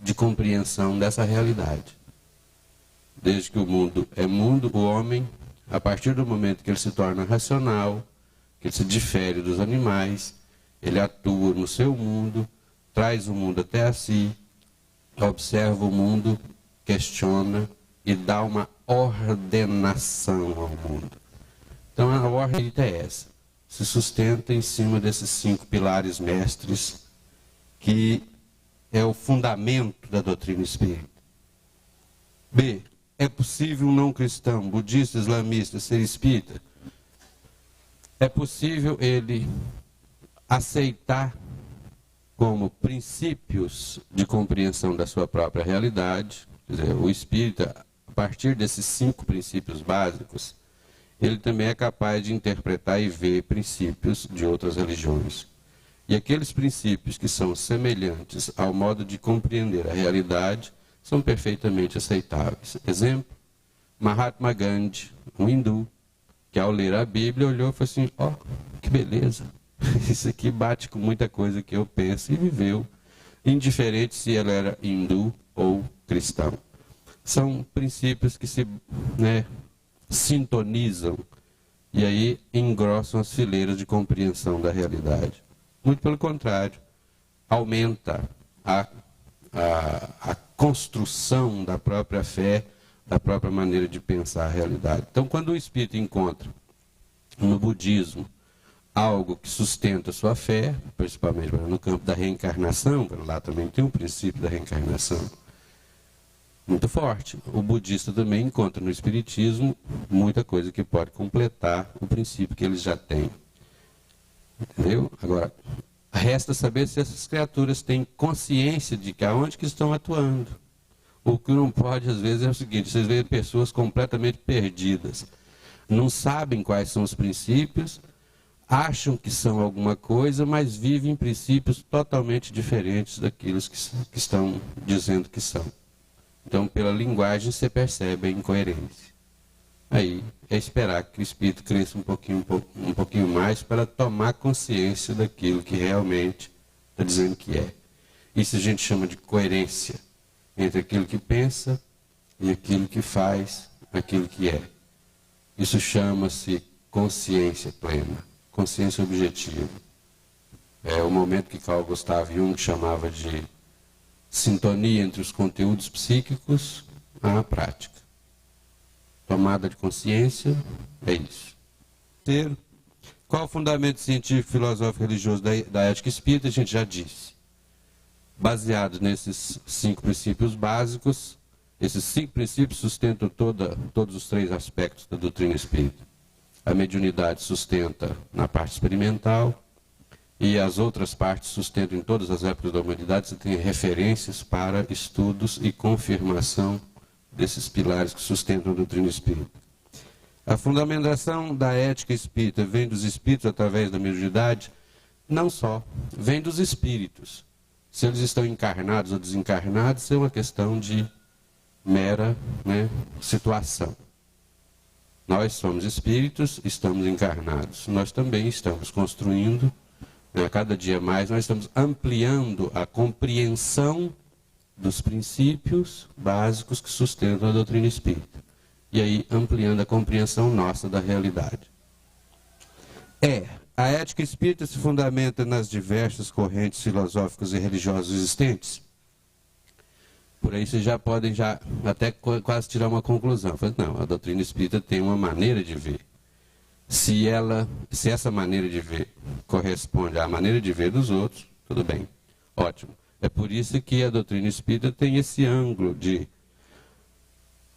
de compreensão dessa realidade. Desde que o mundo é mundo, o homem, a partir do momento que ele se torna racional, que ele se difere dos animais, ele atua no seu mundo, traz o mundo até a si, observa o mundo, questiona e dá uma ordenação ao mundo. Então a ordem é essa. Se sustenta em cima desses 5 pilares mestres, que é o fundamento da doutrina espírita. B. É possível um não cristão, budista, islamista, ser espírita? É possível ele aceitar como princípios de compreensão da sua própria realidade, quer dizer, o espírita, a partir desses 5 princípios básicos, ele também é capaz de interpretar e ver princípios de outras religiões. E aqueles princípios que são semelhantes ao modo de compreender a realidade são perfeitamente aceitáveis. Exemplo, Mahatma Gandhi, um hindu, que ao ler a Bíblia olhou e falou assim, que beleza, isso aqui bate com muita coisa que eu penso, e viveu, indiferente se ele era hindu ou cristão. São princípios que se sintonizam e aí engrossam as fileiras de compreensão da realidade. Muito pelo contrário, aumenta a construção da própria fé, da própria maneira de pensar a realidade. Então, quando o espírito encontra no budismo algo que sustenta a sua fé, principalmente no campo da reencarnação, lá também tem um princípio da reencarnação muito forte. O budista também encontra no espiritismo muita coisa que pode completar o princípio que eles já têm. Entendeu? Agora, resta saber se essas criaturas têm consciência de que aonde que estão atuando. O que não pode, às vezes, é o seguinte, vocês veem pessoas completamente perdidas. Não sabem quais são os princípios, acham que são alguma coisa, mas vivem princípios totalmente diferentes daqueles que estão dizendo que são. Então, pela linguagem, você percebe a incoerência. Aí, é esperar que o espírito cresça um pouquinho mais para tomar consciência daquilo que realmente está dizendo que é. Isso a gente chama de coerência entre aquilo que pensa e aquilo que faz, aquilo que é. Isso chama-se consciência plena. consciência objetiva. É o momento que Carl Gustav Jung chamava de sintonia entre os conteúdos psíquicos à prática. Tomada de consciência, é isso. Terceiro, qual o fundamento científico, filosófico e religioso da ética espírita? A gente já disse. Baseado nesses 5 princípios básicos, esses 5 princípios sustentam todos os 3 aspectos da doutrina espírita. A mediunidade sustenta na parte experimental, e as outras partes sustentam em todas as épocas da humanidade. Você tem referências para estudos e confirmação desses pilares que sustentam a doutrina espírita. A fundamentação da ética espírita vem dos espíritos através da mediunidade? Não só, vem dos espíritos. Se eles estão encarnados ou desencarnados, é uma questão de mera situação. Nós somos espíritos, estamos encarnados. Nós também estamos construindo, a cada dia mais, nós estamos ampliando a compreensão dos princípios básicos que sustentam a doutrina espírita. E aí ampliando a compreensão nossa da realidade. A ética espírita se fundamenta nas diversas correntes filosóficas e religiosas existentes? Por aí vocês já podem até quase tirar uma conclusão. Não, a doutrina espírita tem uma maneira de ver. Se essa maneira de ver corresponde à maneira de ver dos outros, tudo bem, ótimo. É por isso que a doutrina espírita tem esse ângulo de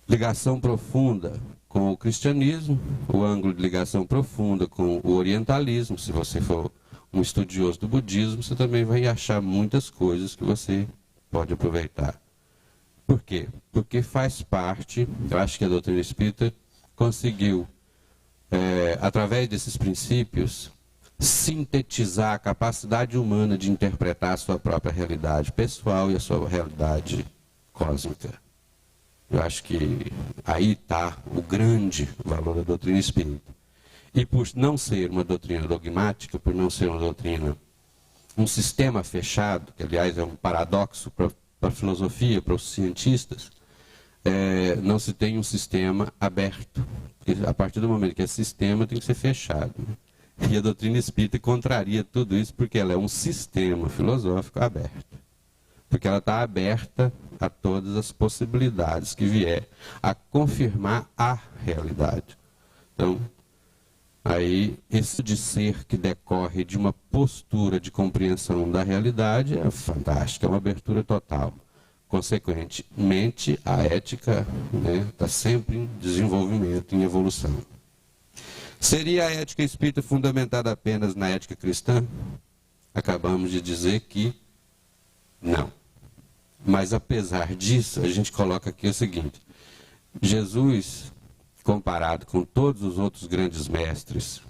ligação profunda com o cristianismo, o ângulo de ligação profunda com o orientalismo. Se você for um estudioso do budismo, você também vai achar muitas coisas que você pode aproveitar. Por quê? Porque faz parte, eu acho que a doutrina espírita conseguiu, através desses princípios, sintetizar a capacidade humana de interpretar a sua própria realidade pessoal e a sua realidade cósmica. Eu acho que aí está o grande valor da doutrina espírita. E por não ser uma doutrina dogmática, por não ser uma doutrina, um sistema fechado, que aliás é um paradoxo para a filosofia, para os cientistas, não se tem um sistema aberto. Porque a partir do momento que é sistema, tem que ser fechado. E a doutrina espírita contraria tudo isso, porque ela é um sistema filosófico aberto. Porque ela está aberta a todas as possibilidades que vier a confirmar a realidade. Então, aí, esse de ser que decorre de uma postura de compreensão da realidade é fantástico, é uma abertura total. Consequentemente, a ética está sempre em desenvolvimento, em evolução. Seria a ética espírita fundamentada apenas na ética cristã? Acabamos de dizer que não. Mas apesar disso, a gente coloca aqui o seguinte: Jesus, comparado com todos os outros grandes mestres,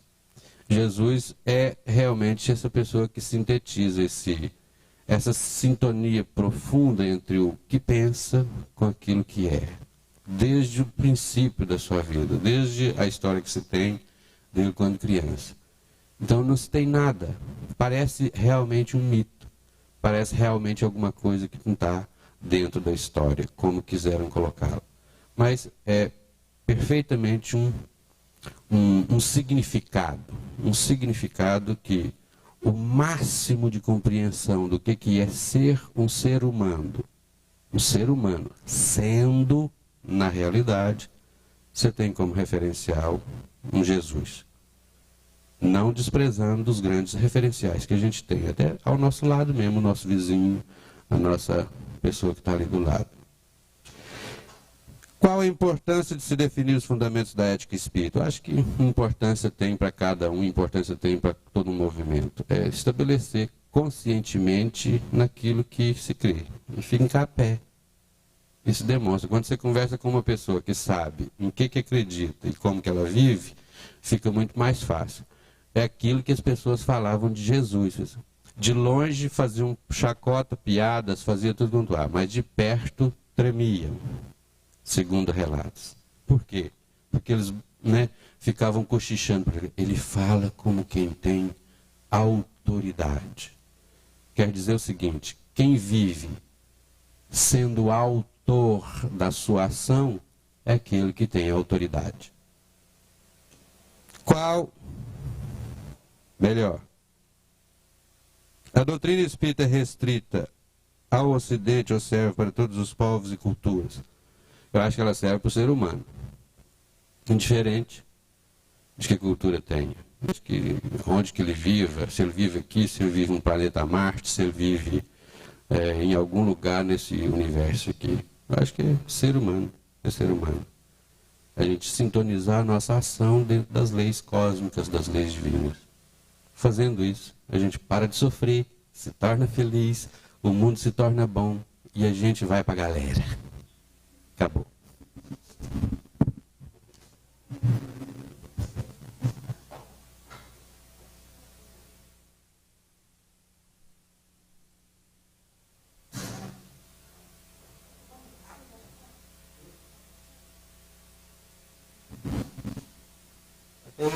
Jesus é realmente essa pessoa que sintetiza essa sintonia profunda entre o que pensa com aquilo que é. Desde o princípio da sua vida, desde a história que se tem, desde quando criança. Então não se tem nada. Parece realmente um mito. Parece realmente alguma coisa que não está dentro da história, como quiseram colocá-la. Mas é perfeitamente um significado que o máximo de compreensão do que é ser um ser humano, sendo, na realidade, você tem como referencial um Jesus. Não desprezando os grandes referenciais que a gente tem, até ao nosso lado mesmo, o nosso vizinho, a nossa pessoa que está ali do lado. Qual a importância de se definir os fundamentos da ética espírita? Eu acho que importância tem para cada um, importância tem para todo um movimento. É estabelecer conscientemente naquilo que se crê e ficar a pé. Isso demonstra. Quando você conversa com uma pessoa que sabe em que acredita e como que ela vive, fica muito mais fácil. É aquilo que as pessoas falavam de Jesus. De longe faziam chacota, piadas, fazia tudo quanto há, mas de perto tremiam, segundo relatos. Por quê? Porque eles ficavam cochichando. Ele fala como quem tem autoridade. Quer dizer o seguinte: quem vive sendo autor da sua ação é aquele que tem autoridade. Qual Melhor. A doutrina espírita é restrita ao Ocidente ou serve para todos os povos e culturas? Eu acho que ela serve para o ser humano. Indiferente de que cultura tenha. Onde que ele viva, se ele vive aqui, se ele vive no planeta Marte, se ele vive em algum lugar nesse universo aqui. Eu acho que é ser humano. É ser humano. A gente sintonizar a nossa ação dentro das leis cósmicas, das leis divinas. Fazendo isso, a gente para de sofrer, se torna feliz, o mundo se torna bom e a gente vai para a galera. Acabou. Temos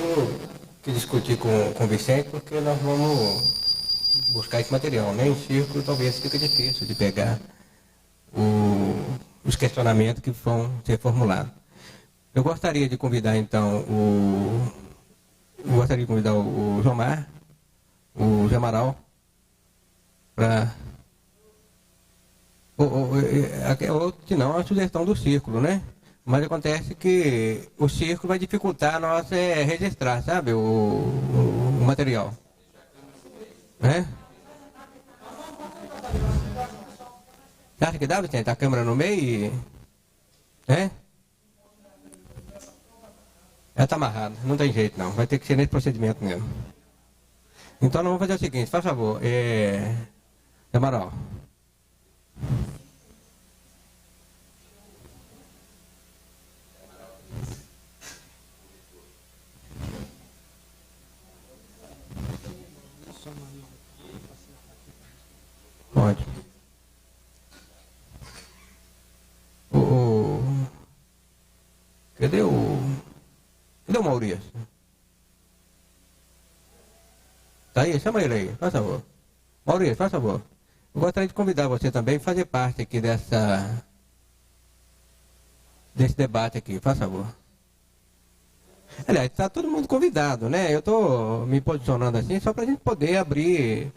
que discutir com o Vicente, porque nós vamos buscar esse material, né? Em círculo talvez fique difícil de pegar os questionamentos que vão ser formulados. Eu gostaria de convidar então o Jomar, o Zé Amaral, para se não, a sugestão do círculo, né? Mas acontece que o círculo vai dificultar nós registrar, sabe, o material. Né? Você acha que dá, Vicente? A câmera no meio e... Ela está amarrada, não tem jeito não. Vai ter que ser nesse procedimento mesmo. Então nós vamos fazer o seguinte, faz favor, Amaral. Pode. Cadê o Maurício? Tá aí? Chama ele aí, faz favor. Maurício, faz favor. Eu gostaria de convidar você também a fazer parte aqui desse debate aqui, faz favor. Aliás, está todo mundo convidado, né? Eu estou me posicionando assim só para a gente poder abrir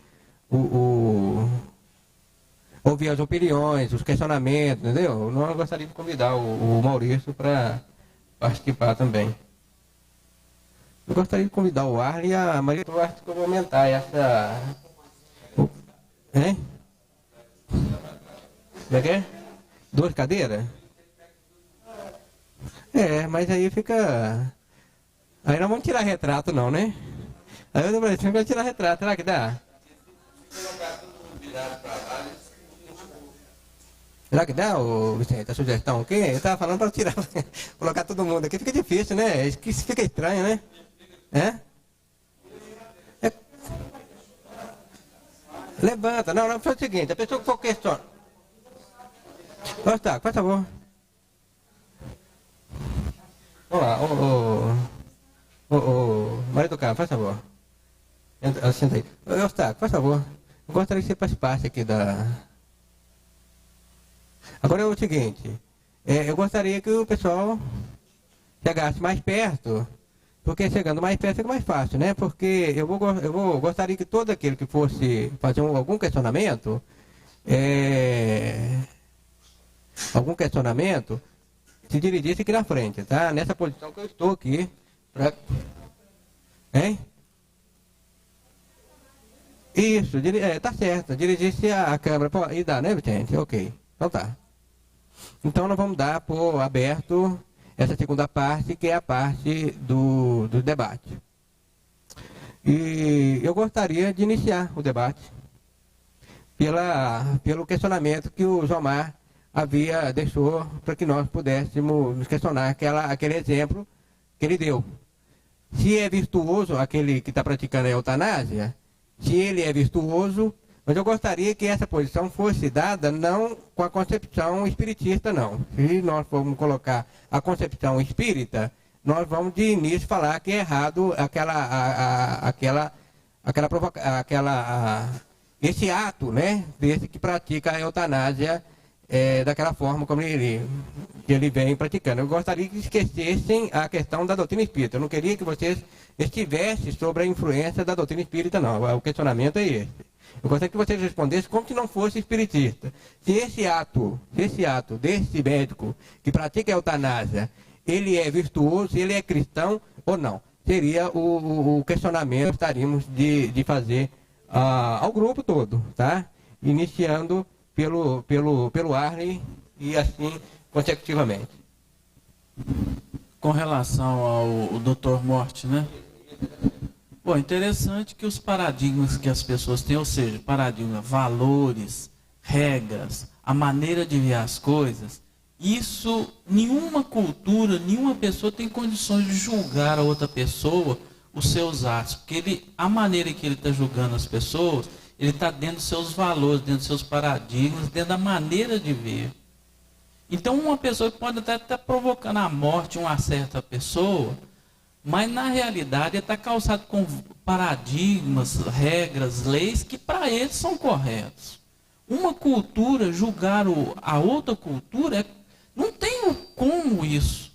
ouvir as opiniões, os questionamentos, entendeu? Eu gostaria de convidar o Maurício para participar também. Eu gostaria de convidar o Arlen e a Maria Duarte para comentar essa... Hein? Como é que é? 2 cadeiras? Mas aí fica... Aí não vamos tirar retrato não, né? Aí eu falei assim, vai tirar retrato, será que dá? Será que dá, Vicente, a sugestão aqui? Eu estava falando para tirar, colocar todo mundo aqui, fica difícil, né? Fica estranho, né? Levanta, não, faz o seguinte, a pessoa que for questionar. Tá, faz favor. Vamos lá, Maria do Carmo, faz favor. Senta aí. Eustáquio, faz favor. Eu gostaria que você participasse aqui da... Agora é o seguinte, eu gostaria que o pessoal chegasse mais perto, porque chegando mais perto fica mais fácil, né? Porque eu gostaria que todo aquele que fosse fazer algum questionamento, se dirigisse aqui na frente, tá? Nessa posição que eu estou aqui, Isso, tá certo, dirigisse a câmera, e dá, né, Vicente? Ok, então tá. Então nós vamos dar por aberto essa segunda parte, que é a parte do debate. E eu gostaria de iniciar o debate pelo questionamento que o Jomar deixou para que nós pudéssemos nos questionar aquele exemplo que ele deu. Se é virtuoso aquele que está praticando a eutanásia, se ele é virtuoso, mas eu gostaria que essa posição fosse dada não com a concepção espiritista, não. Se nós formos colocar a concepção espírita, nós vamos de início falar que é errado esse ato, né, desse que pratica a eutanásia daquela forma como ele vem praticando. Eu gostaria que esquecessem a questão da doutrina espírita. Eu não queria que vocês estivessem sobre a influência da doutrina espírita, não. O questionamento é esse. Eu gostaria que vocês respondessem como se não fosse espiritista. Se esse ato desse médico que pratica a eutanásia, ele é virtuoso, se ele é cristão ou não. Seria o questionamento que gostaríamos de fazer ao grupo todo, tá? Iniciando pelo Arley e assim consecutivamente. Com relação ao Dr. Morte, né? Bom, interessante que os paradigmas que as pessoas têm, ou seja, paradigma, valores, regras, a maneira de ver as coisas, isso, nenhuma cultura, nenhuma pessoa tem condições de julgar a outra pessoa os seus atos, porque a maneira que ele está julgando as pessoas, ele está dentro dos seus valores, dentro dos seus paradigmas, dentro da maneira de ver. Então, uma pessoa pode até estar provocando a morte de uma certa pessoa, mas na realidade ele está calçado com paradigmas, regras, leis que para eles são corretos. Uma cultura julgar a outra cultura, não tem como isso.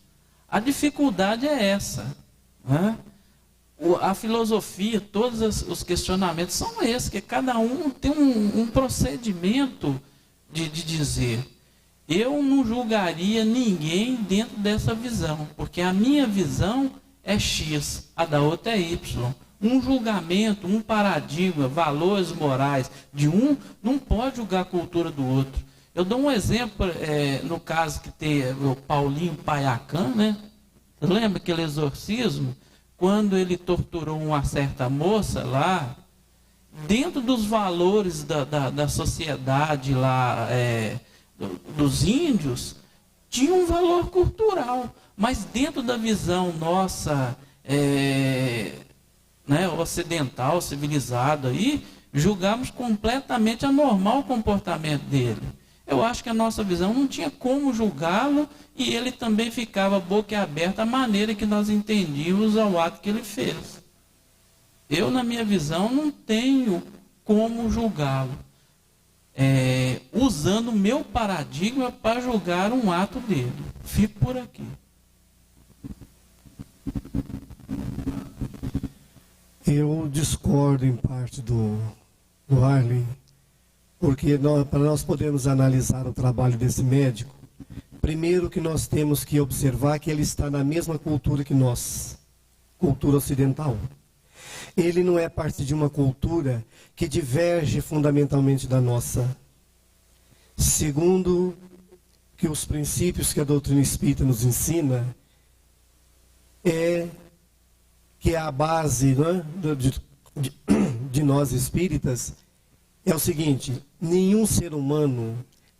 A dificuldade é essa, né? A filosofia, todos os questionamentos são esses, que cada um tem um procedimento de dizer. Eu não julgaria ninguém dentro dessa visão, porque a minha visão é X, a da outra é Y. Um julgamento, um paradigma, valores morais de um, não pode julgar a cultura do outro. Eu dou um exemplo, no caso que tem o Paulinho Paiacan, né? Você lembra aquele exorcismo? Quando ele torturou uma certa moça lá, dentro dos valores da sociedade lá, dos índios, tinha um valor cultural, mas dentro da visão nossa, ocidental, civilizada, aí, julgamos completamente anormal o comportamento dele. Eu acho que a nossa visão não tinha como julgá-lo e ele também ficava boquiaberto à maneira que nós entendíamos ao ato que ele fez. Eu, na minha visão, não tenho como julgá-lo, usando o meu paradigma para julgar um ato dele. Fico por aqui. Eu discordo em parte do Arlen, porque para nós podermos analisar o trabalho desse médico, primeiro que nós temos que observar que ele está na mesma cultura que nós, cultura ocidental. Ele não é parte de uma cultura que diverge fundamentalmente da nossa. Segundo, que os princípios que a doutrina espírita nos ensina é que a base, né, de nós espíritas é o seguinte: nenhum ser humano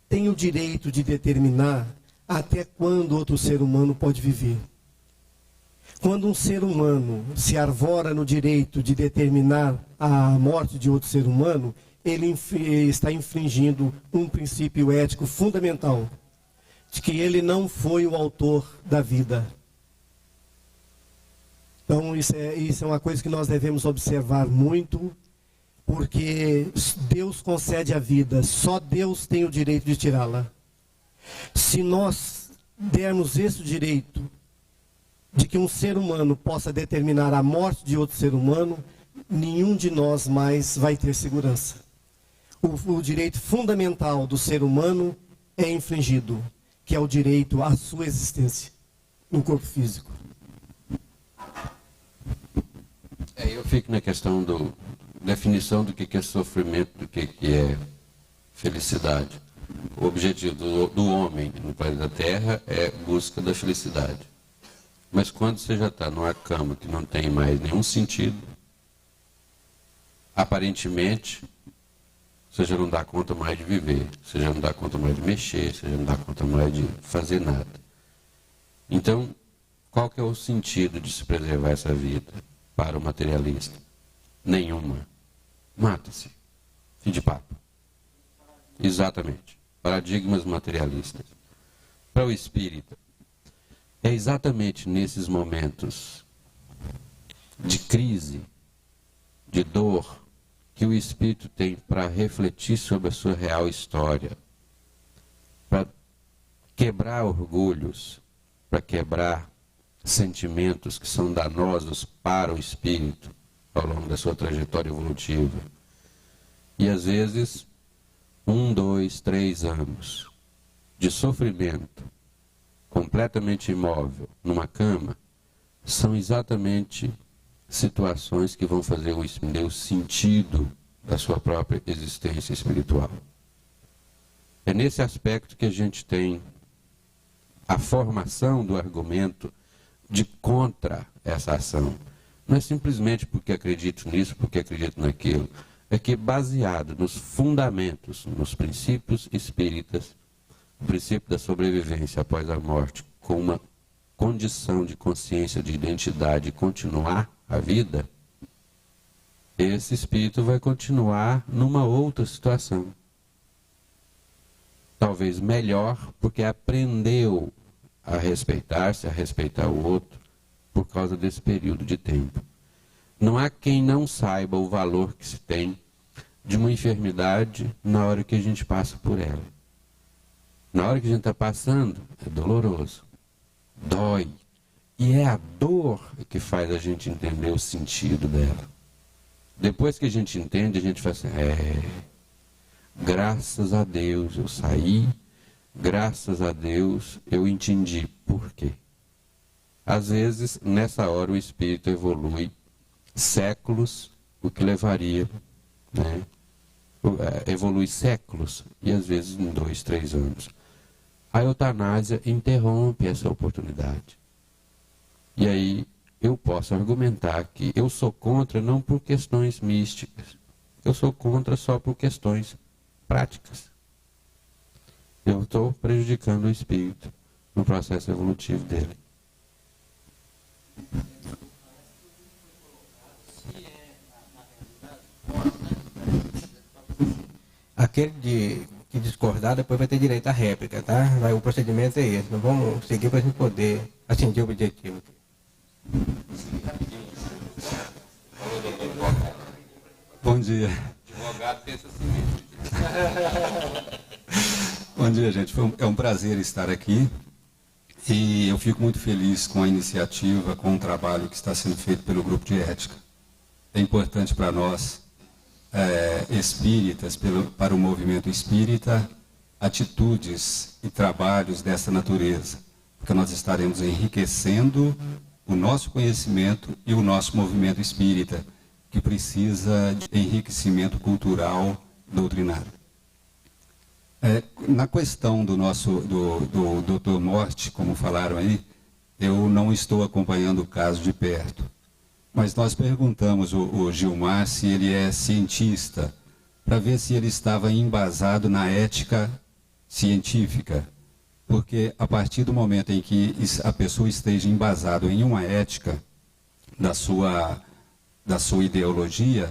tem o direito de determinar até quando outro ser humano pode viver. Quando um ser humano se arvora no direito de determinar a morte de outro ser humano, ele está infringindo um princípio ético fundamental, de que ele não foi o autor da vida. Então isso é uma coisa que nós devemos observar muito, porque Deus concede a vida, só Deus tem o direito de tirá-la. Se nós dermos esse direito de que um ser humano possa determinar a morte de outro ser humano, nenhum de nós mais vai ter segurança. O direito fundamental do ser humano é infringido, que é o direito à sua existência no corpo físico. Eu fico na questão da definição do que é sofrimento, do que é felicidade. O objetivo do homem no planeta Terra é busca da felicidade. Mas quando você já está numa cama que não tem mais nenhum sentido, aparentemente, você já não dá conta mais de viver, você já não dá conta mais de mexer, você já não dá conta mais de fazer nada. Então, qual que é o sentido de se preservar essa vida para o materialista? Nenhuma. Mata-se. Fim de papo. Exatamente. Paradigmas materialistas. Para o espírita, é exatamente nesses momentos de crise, de dor, que o espírito tem para refletir sobre a sua real história, quebrar orgulhos, para quebrar sentimentos que são danosos para o espírito ao longo da sua trajetória evolutiva. E às vezes, 1, 2, 3 anos de sofrimento, completamente imóvel, numa cama, são exatamente situações que vão fazer o entender o sentido da sua própria existência espiritual. É nesse aspecto que a gente tem a formação do argumento de contra essa ação. Não é simplesmente porque acredito nisso, porque acredito naquilo. É que baseado nos fundamentos, nos princípios espíritas, o princípio da sobrevivência após a morte, com uma condição de consciência, de identidade e continuar a vida, esse espírito vai continuar numa outra situação. Talvez melhor, porque aprendeu a respeitar-se, a respeitar o outro, por causa desse período de tempo. Não há quem não saiba o valor que se tem de uma enfermidade na hora que a gente passa por ela. Na hora que a gente está passando, é doloroso, dói. E é a dor que faz a gente entender o sentido dela. Depois que a gente entende, a gente fala assim, graças a Deus eu saí, graças a Deus eu entendi por quê. Às vezes, nessa hora, o espírito evolui séculos, o que levaria, né? Evolui séculos, e às vezes em 2, 3 anos. A eutanásia interrompe essa oportunidade. E aí eu posso argumentar que eu sou contra não por questões místicas, eu sou contra só por questões práticas. Eu estou prejudicando o espírito no processo evolutivo dele. Aquele que discordar depois vai ter direito à réplica, tá? O procedimento é esse. Nós vamos seguir para a gente poder atingir o objetivo. Bom dia. Advogado pensa assim mesmo. Bom dia, gente. É um prazer estar aqui. E eu fico muito feliz com a iniciativa, com o trabalho que está sendo feito pelo Grupo de Ética. É importante para nós, espíritas, para o movimento espírita, atitudes e trabalhos dessa natureza, porque nós estaremos enriquecendo o nosso conhecimento e o nosso movimento espírita, que precisa de enriquecimento cultural doutrinário. Na questão do Dr. Morte, como falaram aí, eu não estou acompanhando o caso de perto. Mas nós perguntamos o Gilmar se ele é cientista, para ver se ele estava embasado na ética científica. Porque a partir do momento em que a pessoa esteja embasada em uma ética da sua ideologia,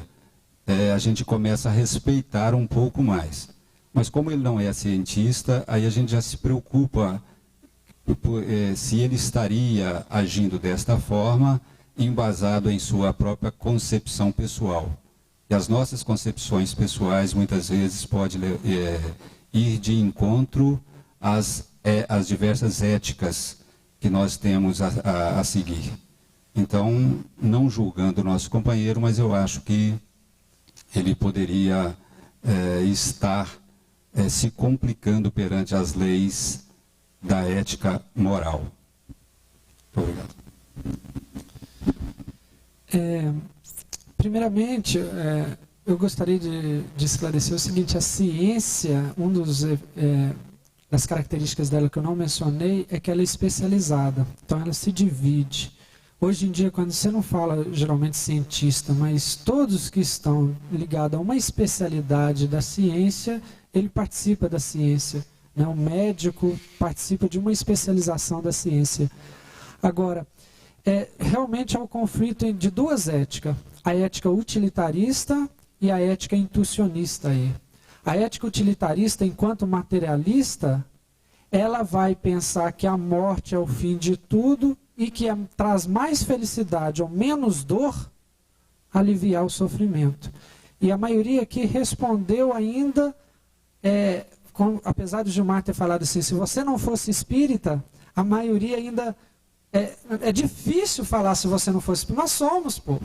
a gente começa a respeitar um pouco mais. Mas como ele não é cientista, aí a gente já se preocupa se ele estaria agindo desta forma, embasado em sua própria concepção pessoal. E as nossas concepções pessoais, muitas vezes, podem ir de encontro às diversas éticas que nós temos a seguir. Então, não julgando o nosso companheiro, mas eu acho que ele poderia estar se complicando perante as leis da ética moral. Muito obrigado. Primeiramente, eu gostaria de esclarecer o seguinte: a ciência, das características dela que eu não mencionei, é que ela é especializada, então ela se divide. Hoje em dia, quando você não fala geralmente cientista, mas todos que estão ligados a uma especialidade da ciência, ele participa da ciência, né? O médico participa de uma especialização da ciência. Agora, realmente é um conflito de duas éticas, a ética utilitarista e a ética intuicionista aí. A ética utilitarista, enquanto materialista, ela vai pensar que a morte é o fim de tudo e que traz mais felicidade ou menos dor aliviar o sofrimento. E a maioria aqui respondeu ainda apesar do Gilmar ter falado assim, se você não fosse espírita, a maioria ainda... É difícil falar se você não fosse espírita. Nós somos, pô.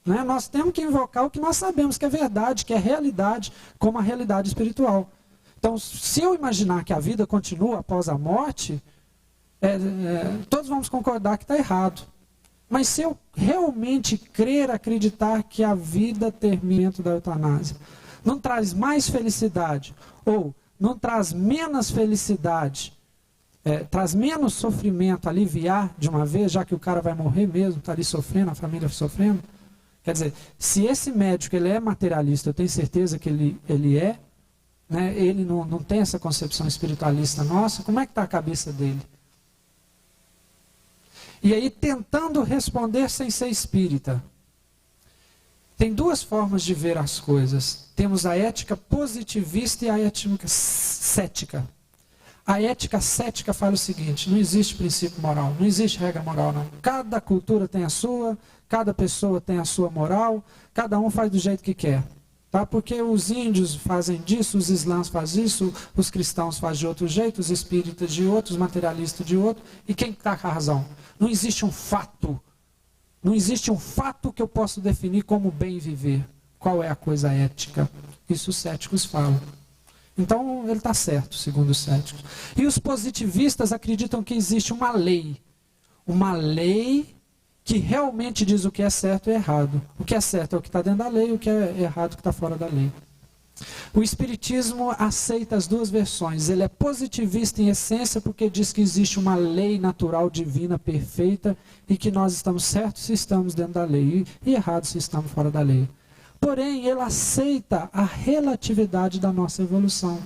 Né? Nós temos que invocar o que nós sabemos que é verdade, que é realidade, como a realidade espiritual. Então, se eu imaginar que a vida continua após a morte, todos vamos concordar que está errado. Mas se eu realmente crer, acreditar que a vida termina dentro da eutanásia, não traz mais felicidade, ou não traz menos felicidade, traz menos sofrimento, aliviar de uma vez, já que o cara vai morrer mesmo, está ali sofrendo, a família sofrendo. Quer dizer, se esse médico ele é materialista, eu tenho certeza que ele é, né, ele não tem essa concepção espiritualista nossa, como é que está a cabeça dele? E aí, tentando responder sem ser espírita, tem duas formas de ver as coisas. Temos a ética positivista e a ética cética. A ética cética fala o seguinte: não existe princípio moral, não existe regra moral, não. Cada cultura tem a sua, cada pessoa tem a sua moral, cada um faz do jeito que quer. Tá? Porque os índios fazem disso, os islãs fazem isso, os cristãos fazem de outro jeito, os espíritas de outro, os materialistas de outro. E quem está com a razão? Não existe um fato. Não existe um fato que eu possa definir como bem viver. Qual é a coisa ética? Isso os céticos falam. Então, ele está certo, segundo os céticos. E os positivistas acreditam que existe uma lei. Uma lei que realmente diz o que é certo e errado. O que é certo é o que está dentro da lei, o que é errado é o que está fora da lei. O Espiritismo aceita as duas versões. Ele é positivista em essência porque diz que existe uma lei natural divina perfeita e que nós estamos certos se estamos dentro da lei e errados se estamos fora da lei. Porém, ele aceita a relatividade da nossa evolução.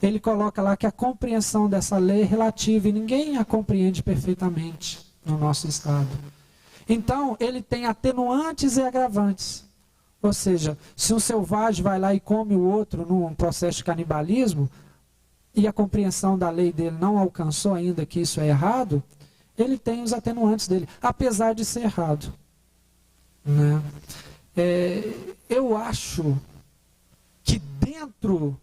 Ele coloca lá que a compreensão dessa lei é relativa e ninguém a compreende perfeitamente no nosso estado. Então, ele tem atenuantes e agravantes. Ou seja, se um selvagem vai lá e come o outro num processo de canibalismo, e a compreensão da lei dele não alcançou ainda que isso é errado, ele tem os atenuantes dele, apesar de ser errado. Né? Eu acho que dentro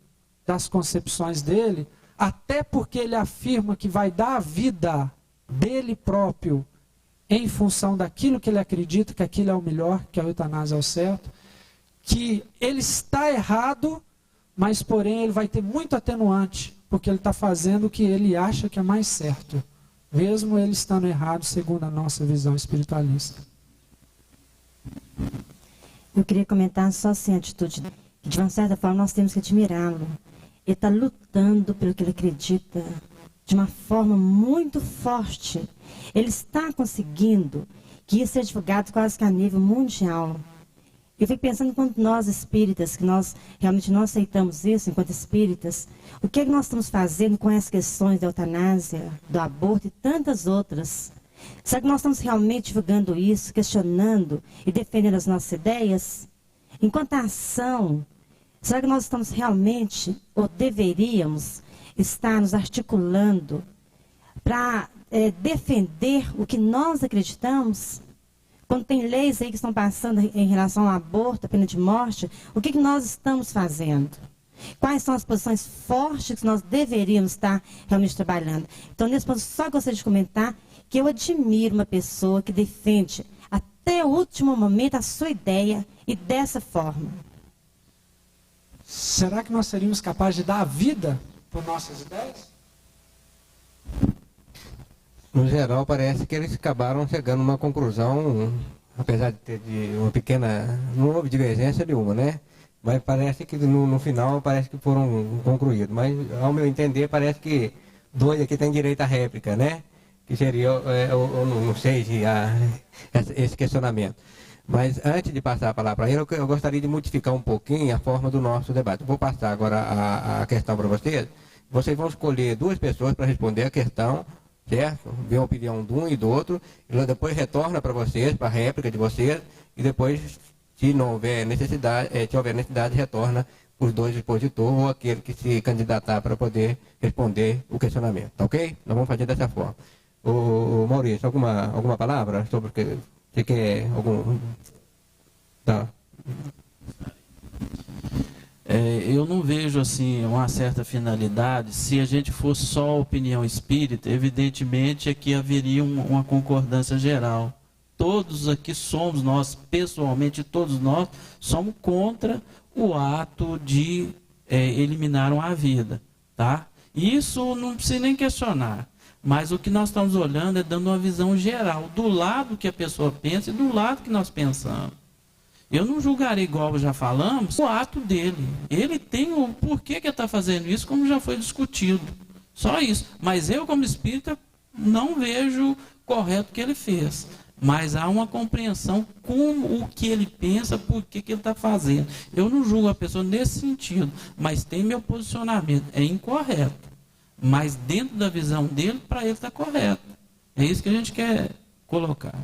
das concepções dele, até porque ele afirma que vai dar a vida dele próprio em função daquilo que ele acredita que aquilo é o melhor, que a eutanásia é o certo, que ele está errado, mas porém ele vai ter muito atenuante, porque ele está fazendo o que ele acha que é mais certo, mesmo ele estando errado segundo a nossa visão espiritualista. Eu queria comentar só assim a atitude. De uma certa forma nós temos que admirá-lo. Ele está lutando pelo que ele acredita de uma forma muito forte. Ele está conseguindo que isso seja divulgado quase que a nível mundial. Eu fico pensando enquanto nós espíritas, que nós realmente não aceitamos isso enquanto espíritas, o que é que nós estamos fazendo com as questões da eutanásia, do aborto e tantas outras? Será que nós estamos realmente divulgando isso, questionando e defendendo as nossas ideias? Enquanto a ação, será que nós estamos realmente, ou deveríamos, estar nos articulando para defender o que nós acreditamos? Quando tem leis aí que estão passando em relação ao aborto, a pena de morte, o que nós estamos fazendo? Quais são as posições fortes que nós deveríamos estar realmente trabalhando? Então, nesse ponto, só gostaria de comentar que eu admiro uma pessoa que defende até o último momento a sua ideia e dessa forma. Será que nós seríamos capazes de dar a vida por nossas ideias? No geral, parece que eles acabaram chegando a uma conclusão, apesar de ter uma pequena... Não houve divergência nenhuma, né? Mas parece que no final parece que foram concluídos. Mas, ao meu entender, parece que dois aqui têm direito à réplica, né? Que seria, eu não sei se esse questionamento. Mas antes de passar a palavra para ele, eu gostaria de modificar um pouquinho a forma do nosso debate. Vou passar agora a questão para vocês. Vocês vão escolher duas pessoas para responder a questão, certo? Ver a opinião de um e do outro, e depois retorna para vocês, para a réplica de vocês, e depois, se não houver necessidade, retorna os dois expositores ou aquele que se candidatar para poder responder o questionamento, tá ok? Nós vamos fazer dessa forma. O Maurício, alguma palavra sobre o que você quer? Tá. eu não vejo assim uma certa finalidade. Se a gente fosse só opinião espírita, evidentemente aqui haveria uma concordância geral. Todos aqui somos, nós pessoalmente, todos nós somos contra o ato de eliminar uma vida, tá? Isso não precisa nem questionar. Mas o que nós estamos olhando é dando uma visão geral, do lado que a pessoa pensa e do lado que nós pensamos. Eu não julgarei, igual já falamos, o ato dele. Ele tem o porquê que ele está fazendo isso, como já foi discutido. Só isso. Mas eu, como espírita, não vejo correto o que ele fez. Mas há uma compreensão como o que ele pensa, por que ele está fazendo. Eu não julgo a pessoa nesse sentido, mas tem meu posicionamento. É incorreto. Mas dentro da visão dele, para ele está correto. É isso que a gente quer colocar.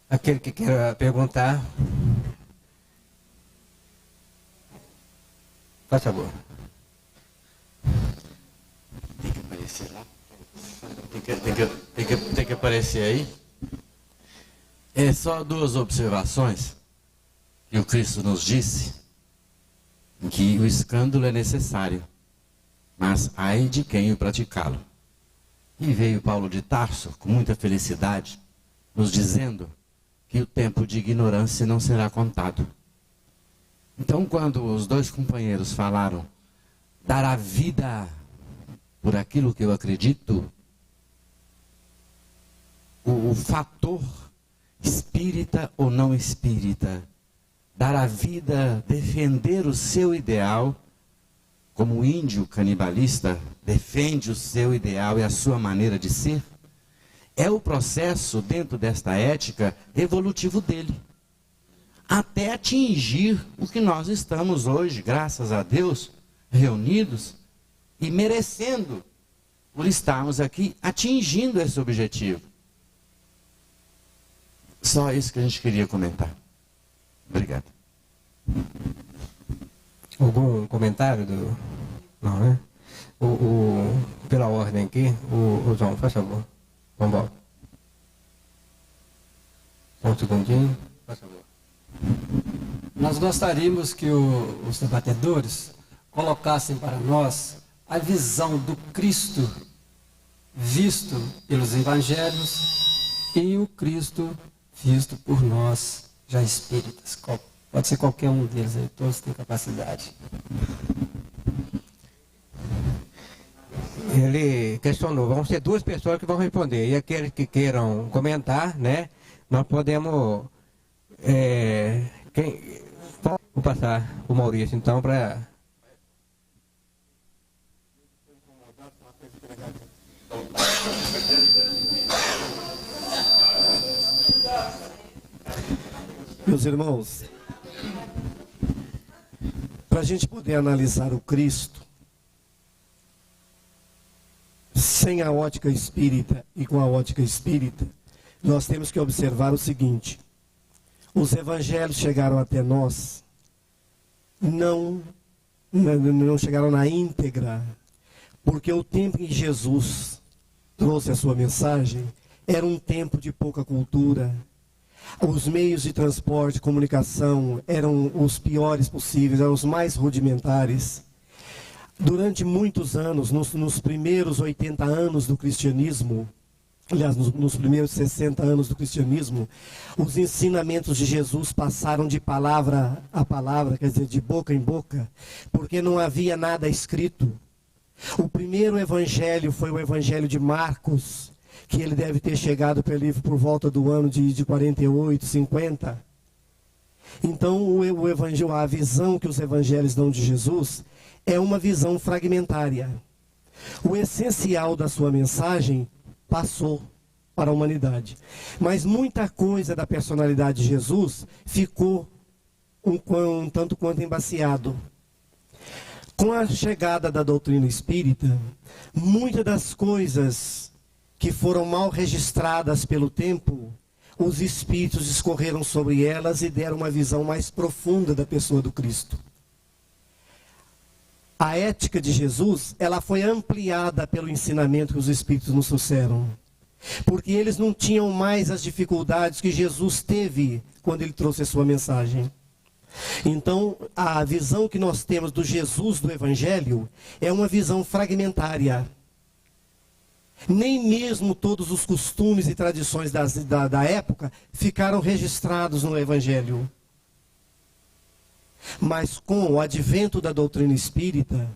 Aquele que quer perguntar. Faz favor. Tem que aparecer lá. Tem que aparecer aí. É só duas observações que o Cristo nos disse, que o escândalo é necessário, mas ai de quem o praticá-lo. E veio Paulo de Tarso, com muita felicidade, nos dizendo que o tempo de ignorância não será contado. Então, quando os dois companheiros falaram, dar a vida por aquilo que eu acredito, o fator espírita ou não espírita, dar a vida, defender o seu ideal, como o índio canibalista defende o seu ideal e a sua maneira de ser, é o processo dentro desta ética evolutivo dele, até atingir o que nós estamos hoje, graças a Deus, reunidos e merecendo, por estarmos aqui, atingindo esse objetivo. Só isso que a gente queria comentar. Obrigado. Algum comentário do... Não, né? Pela ordem aqui, o João, faz favor. Vamos embora. Um segundinho. Faz favor. Nós gostaríamos que os debatedores colocassem para nós a visão do Cristo visto pelos evangelhos e o Cristo visto por nós, já espíritas. Pode ser qualquer um deles, aí, todos têm capacidade. Ele questionou, vão ser duas pessoas que vão responder, e aqueles que queiram comentar, né, nós podemos, vou passar o Maurício então para... Meus irmãos, para a gente poder analisar o Cristo, sem a ótica espírita e com a ótica espírita, nós temos que observar o seguinte: os evangelhos chegaram até nós, não chegaram na íntegra, porque o tempo em que Jesus trouxe a sua mensagem era um tempo de pouca cultura. Os meios de transporte e comunicação eram os piores possíveis, eram os mais rudimentares. Durante muitos anos, nos primeiros 80 anos do cristianismo, aliás, nos primeiros 60 anos do cristianismo, os ensinamentos de Jesus passaram de palavra a palavra, quer dizer, de boca em boca, porque não havia nada escrito. O primeiro evangelho foi o evangelho de Marcos, que ele deve ter chegado para o livro por volta do ano de 48, 50. Então, o evangelho, a visão que os evangelhos dão de Jesus é uma visão fragmentária. O essencial da sua mensagem passou para a humanidade. Mas muita coisa da personalidade de Jesus ficou um tanto quanto embaciado. Com a chegada da doutrina espírita, muitas das coisas que foram mal registradas pelo tempo, os espíritos discorreram sobre elas e deram uma visão mais profunda da pessoa do Cristo. A ética de Jesus, ela foi ampliada pelo ensinamento que os espíritos nos trouxeram. Porque eles não tinham mais as dificuldades que Jesus teve quando ele trouxe a sua mensagem. Então, a visão que nós temos do Jesus do Evangelho é uma visão fragmentária. Nem mesmo todos os costumes e tradições da época ficaram registrados no Evangelho. Mas com o advento da doutrina espírita,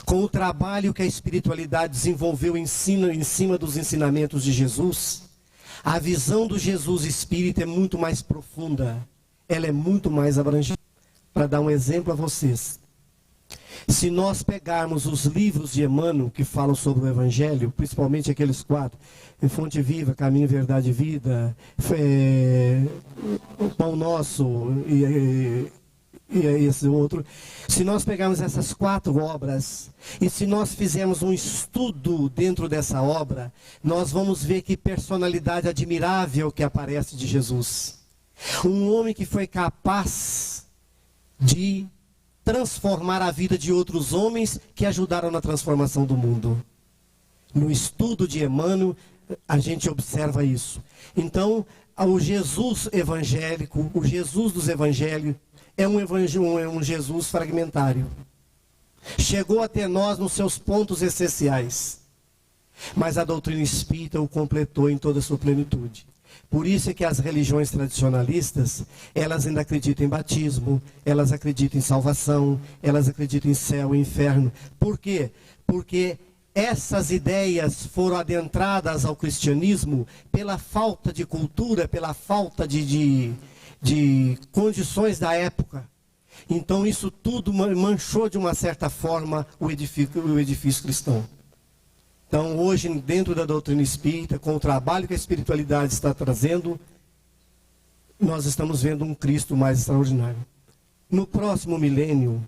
com o trabalho que a espiritualidade desenvolveu em cima dos ensinamentos de Jesus, a visão do Jesus espírita é muito mais profunda, ela é muito mais abrangente. Para dar um exemplo a vocês, se nós pegarmos os livros de Emmanuel que falam sobre o Evangelho, principalmente aqueles 4, Fonte Viva, Caminho, Verdade e Vida, o Pão Nosso e esse outro, se nós pegarmos essas 4 obras e se nós fizermos um estudo dentro dessa obra, nós vamos ver que personalidade admirável que aparece de Jesus. Um homem que foi capaz de transformar a vida de outros homens que ajudaram na transformação do mundo. No estudo de Emmanuel, a gente observa isso. Então, o Jesus evangélico, o Jesus dos evangelhos, é um Jesus fragmentário. Chegou até nós nos seus pontos essenciais, mas a doutrina espírita o completou em toda a sua plenitude. Por isso é que as religiões tradicionalistas, elas ainda acreditam em batismo, elas acreditam em salvação, elas acreditam em céu e inferno. Por quê? Porque essas ideias foram adentradas ao cristianismo pela falta de cultura, pela falta de condições da época. Então isso tudo manchou de uma certa forma o edifício cristão. Então, hoje, dentro da doutrina espírita, com o trabalho que a espiritualidade está trazendo, nós estamos vendo um Cristo mais extraordinário. No próximo milênio,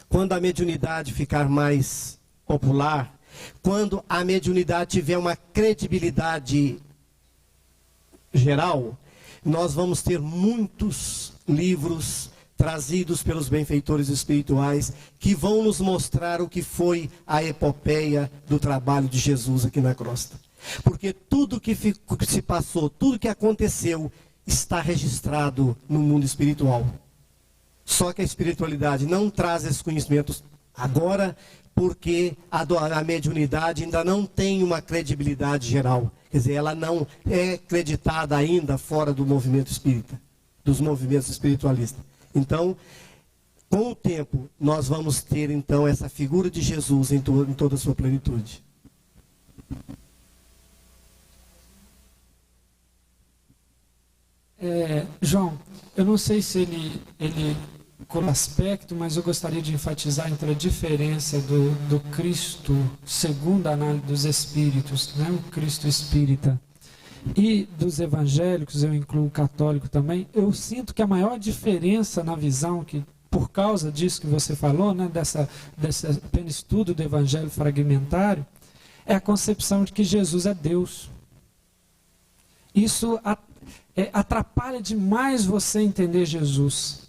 quando a mediunidade ficar mais popular, quando a mediunidade tiver uma credibilidade geral, nós vamos ter muitos livros trazidos pelos benfeitores espirituais, que vão nos mostrar o que foi a epopeia do trabalho de Jesus aqui na crosta. Porque tudo que se passou, tudo que aconteceu, está registrado no mundo espiritual. Só que a espiritualidade não traz esses conhecimentos agora, porque a mediunidade ainda não tem uma credibilidade geral. Quer dizer, ela não é acreditada ainda fora do movimento espírita, dos movimentos espiritualistas. Então, com o tempo, nós vamos ter então essa figura de Jesus em toda a sua plenitude. João, eu não sei se ele com aspecto, mas eu gostaria de enfatizar entre a diferença do Cristo segundo a análise dos espíritos, né, o Cristo espírita, e dos evangélicos, eu incluo o católico também. Eu sinto que a maior diferença na visão, que por causa disso que você falou, né, desse apenas estudo do evangelho fragmentário, é a concepção de que Jesus é Deus. Isso atrapalha demais você entender Jesus.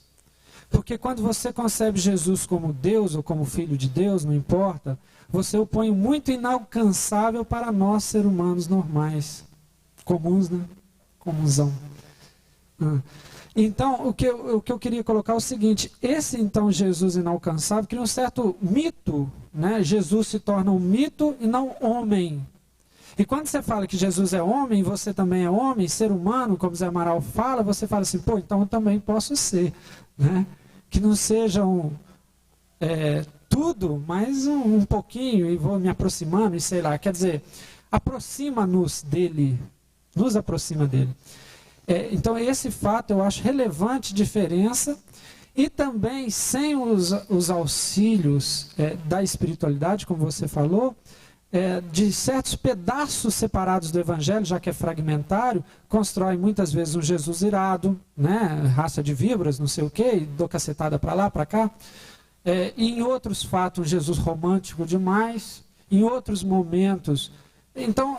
Porque quando você concebe Jesus como Deus ou como Filho de Deus, não importa, você o põe muito inalcançável para nós, seres humanos normais. Comuns, né? Comunzão. Então, o que eu queria colocar é o seguinte: esse então Jesus inalcançável cria um certo mito, né? Jesus se torna um mito e não homem. E quando você fala que Jesus é homem, você também é homem, ser humano, como Zé Amaral fala, você fala assim, pô, então eu também posso ser, né? Que não sejam tudo, mas um pouquinho, e vou me aproximando, e sei lá, quer dizer, aproxima-nos dele, nos aproxima dele. Então esse fato eu acho relevante diferença, e também sem os auxílios da espiritualidade, como você falou, de certos pedaços separados do evangelho, já que é fragmentário, constrói muitas vezes um Jesus irado, né? Raça de víboras, não sei o quê, e dou cacetada para lá, para cá. E em outros fatos, um Jesus romântico demais, em outros momentos. Então,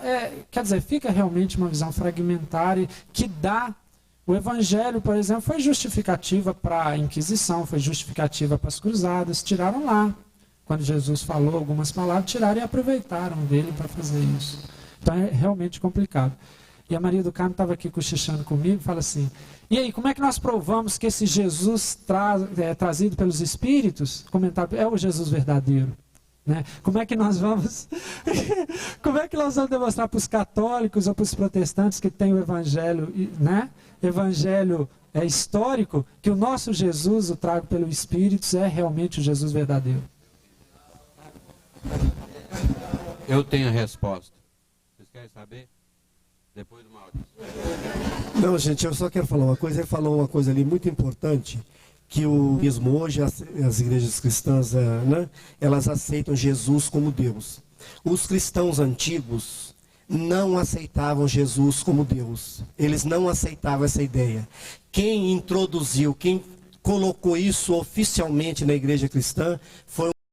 quer dizer, fica realmente uma visão fragmentária que dá. O evangelho, por exemplo, foi justificativa para a Inquisição, foi justificativa para as cruzadas, tiraram lá. Quando Jesus falou algumas palavras, tiraram e aproveitaram dele para fazer isso. Então é realmente complicado. E a Maria do Carmo estava aqui cochichando comigo e fala assim, e aí, como é que nós provamos que esse Jesus trazido pelos Espíritos, comentado, é o Jesus verdadeiro? Né? Como é que nós vamos demonstrar para os católicos ou para os protestantes que tem o Evangelho, né? Evangelho histórico, que o nosso Jesus, o trago pelo Espírito, é realmente o Jesus verdadeiro? Eu tenho a resposta. Vocês querem saber? Depois do Maurício. Não, gente, eu só quero falar uma coisa. Ele falou uma coisa ali muito importante, que mesmo hoje as igrejas cristãs, né, elas aceitam Jesus como Deus. Os cristãos antigos não aceitavam Jesus como Deus. Eles não aceitavam essa ideia. Quem introduziu, quem colocou isso oficialmente na igreja cristã foi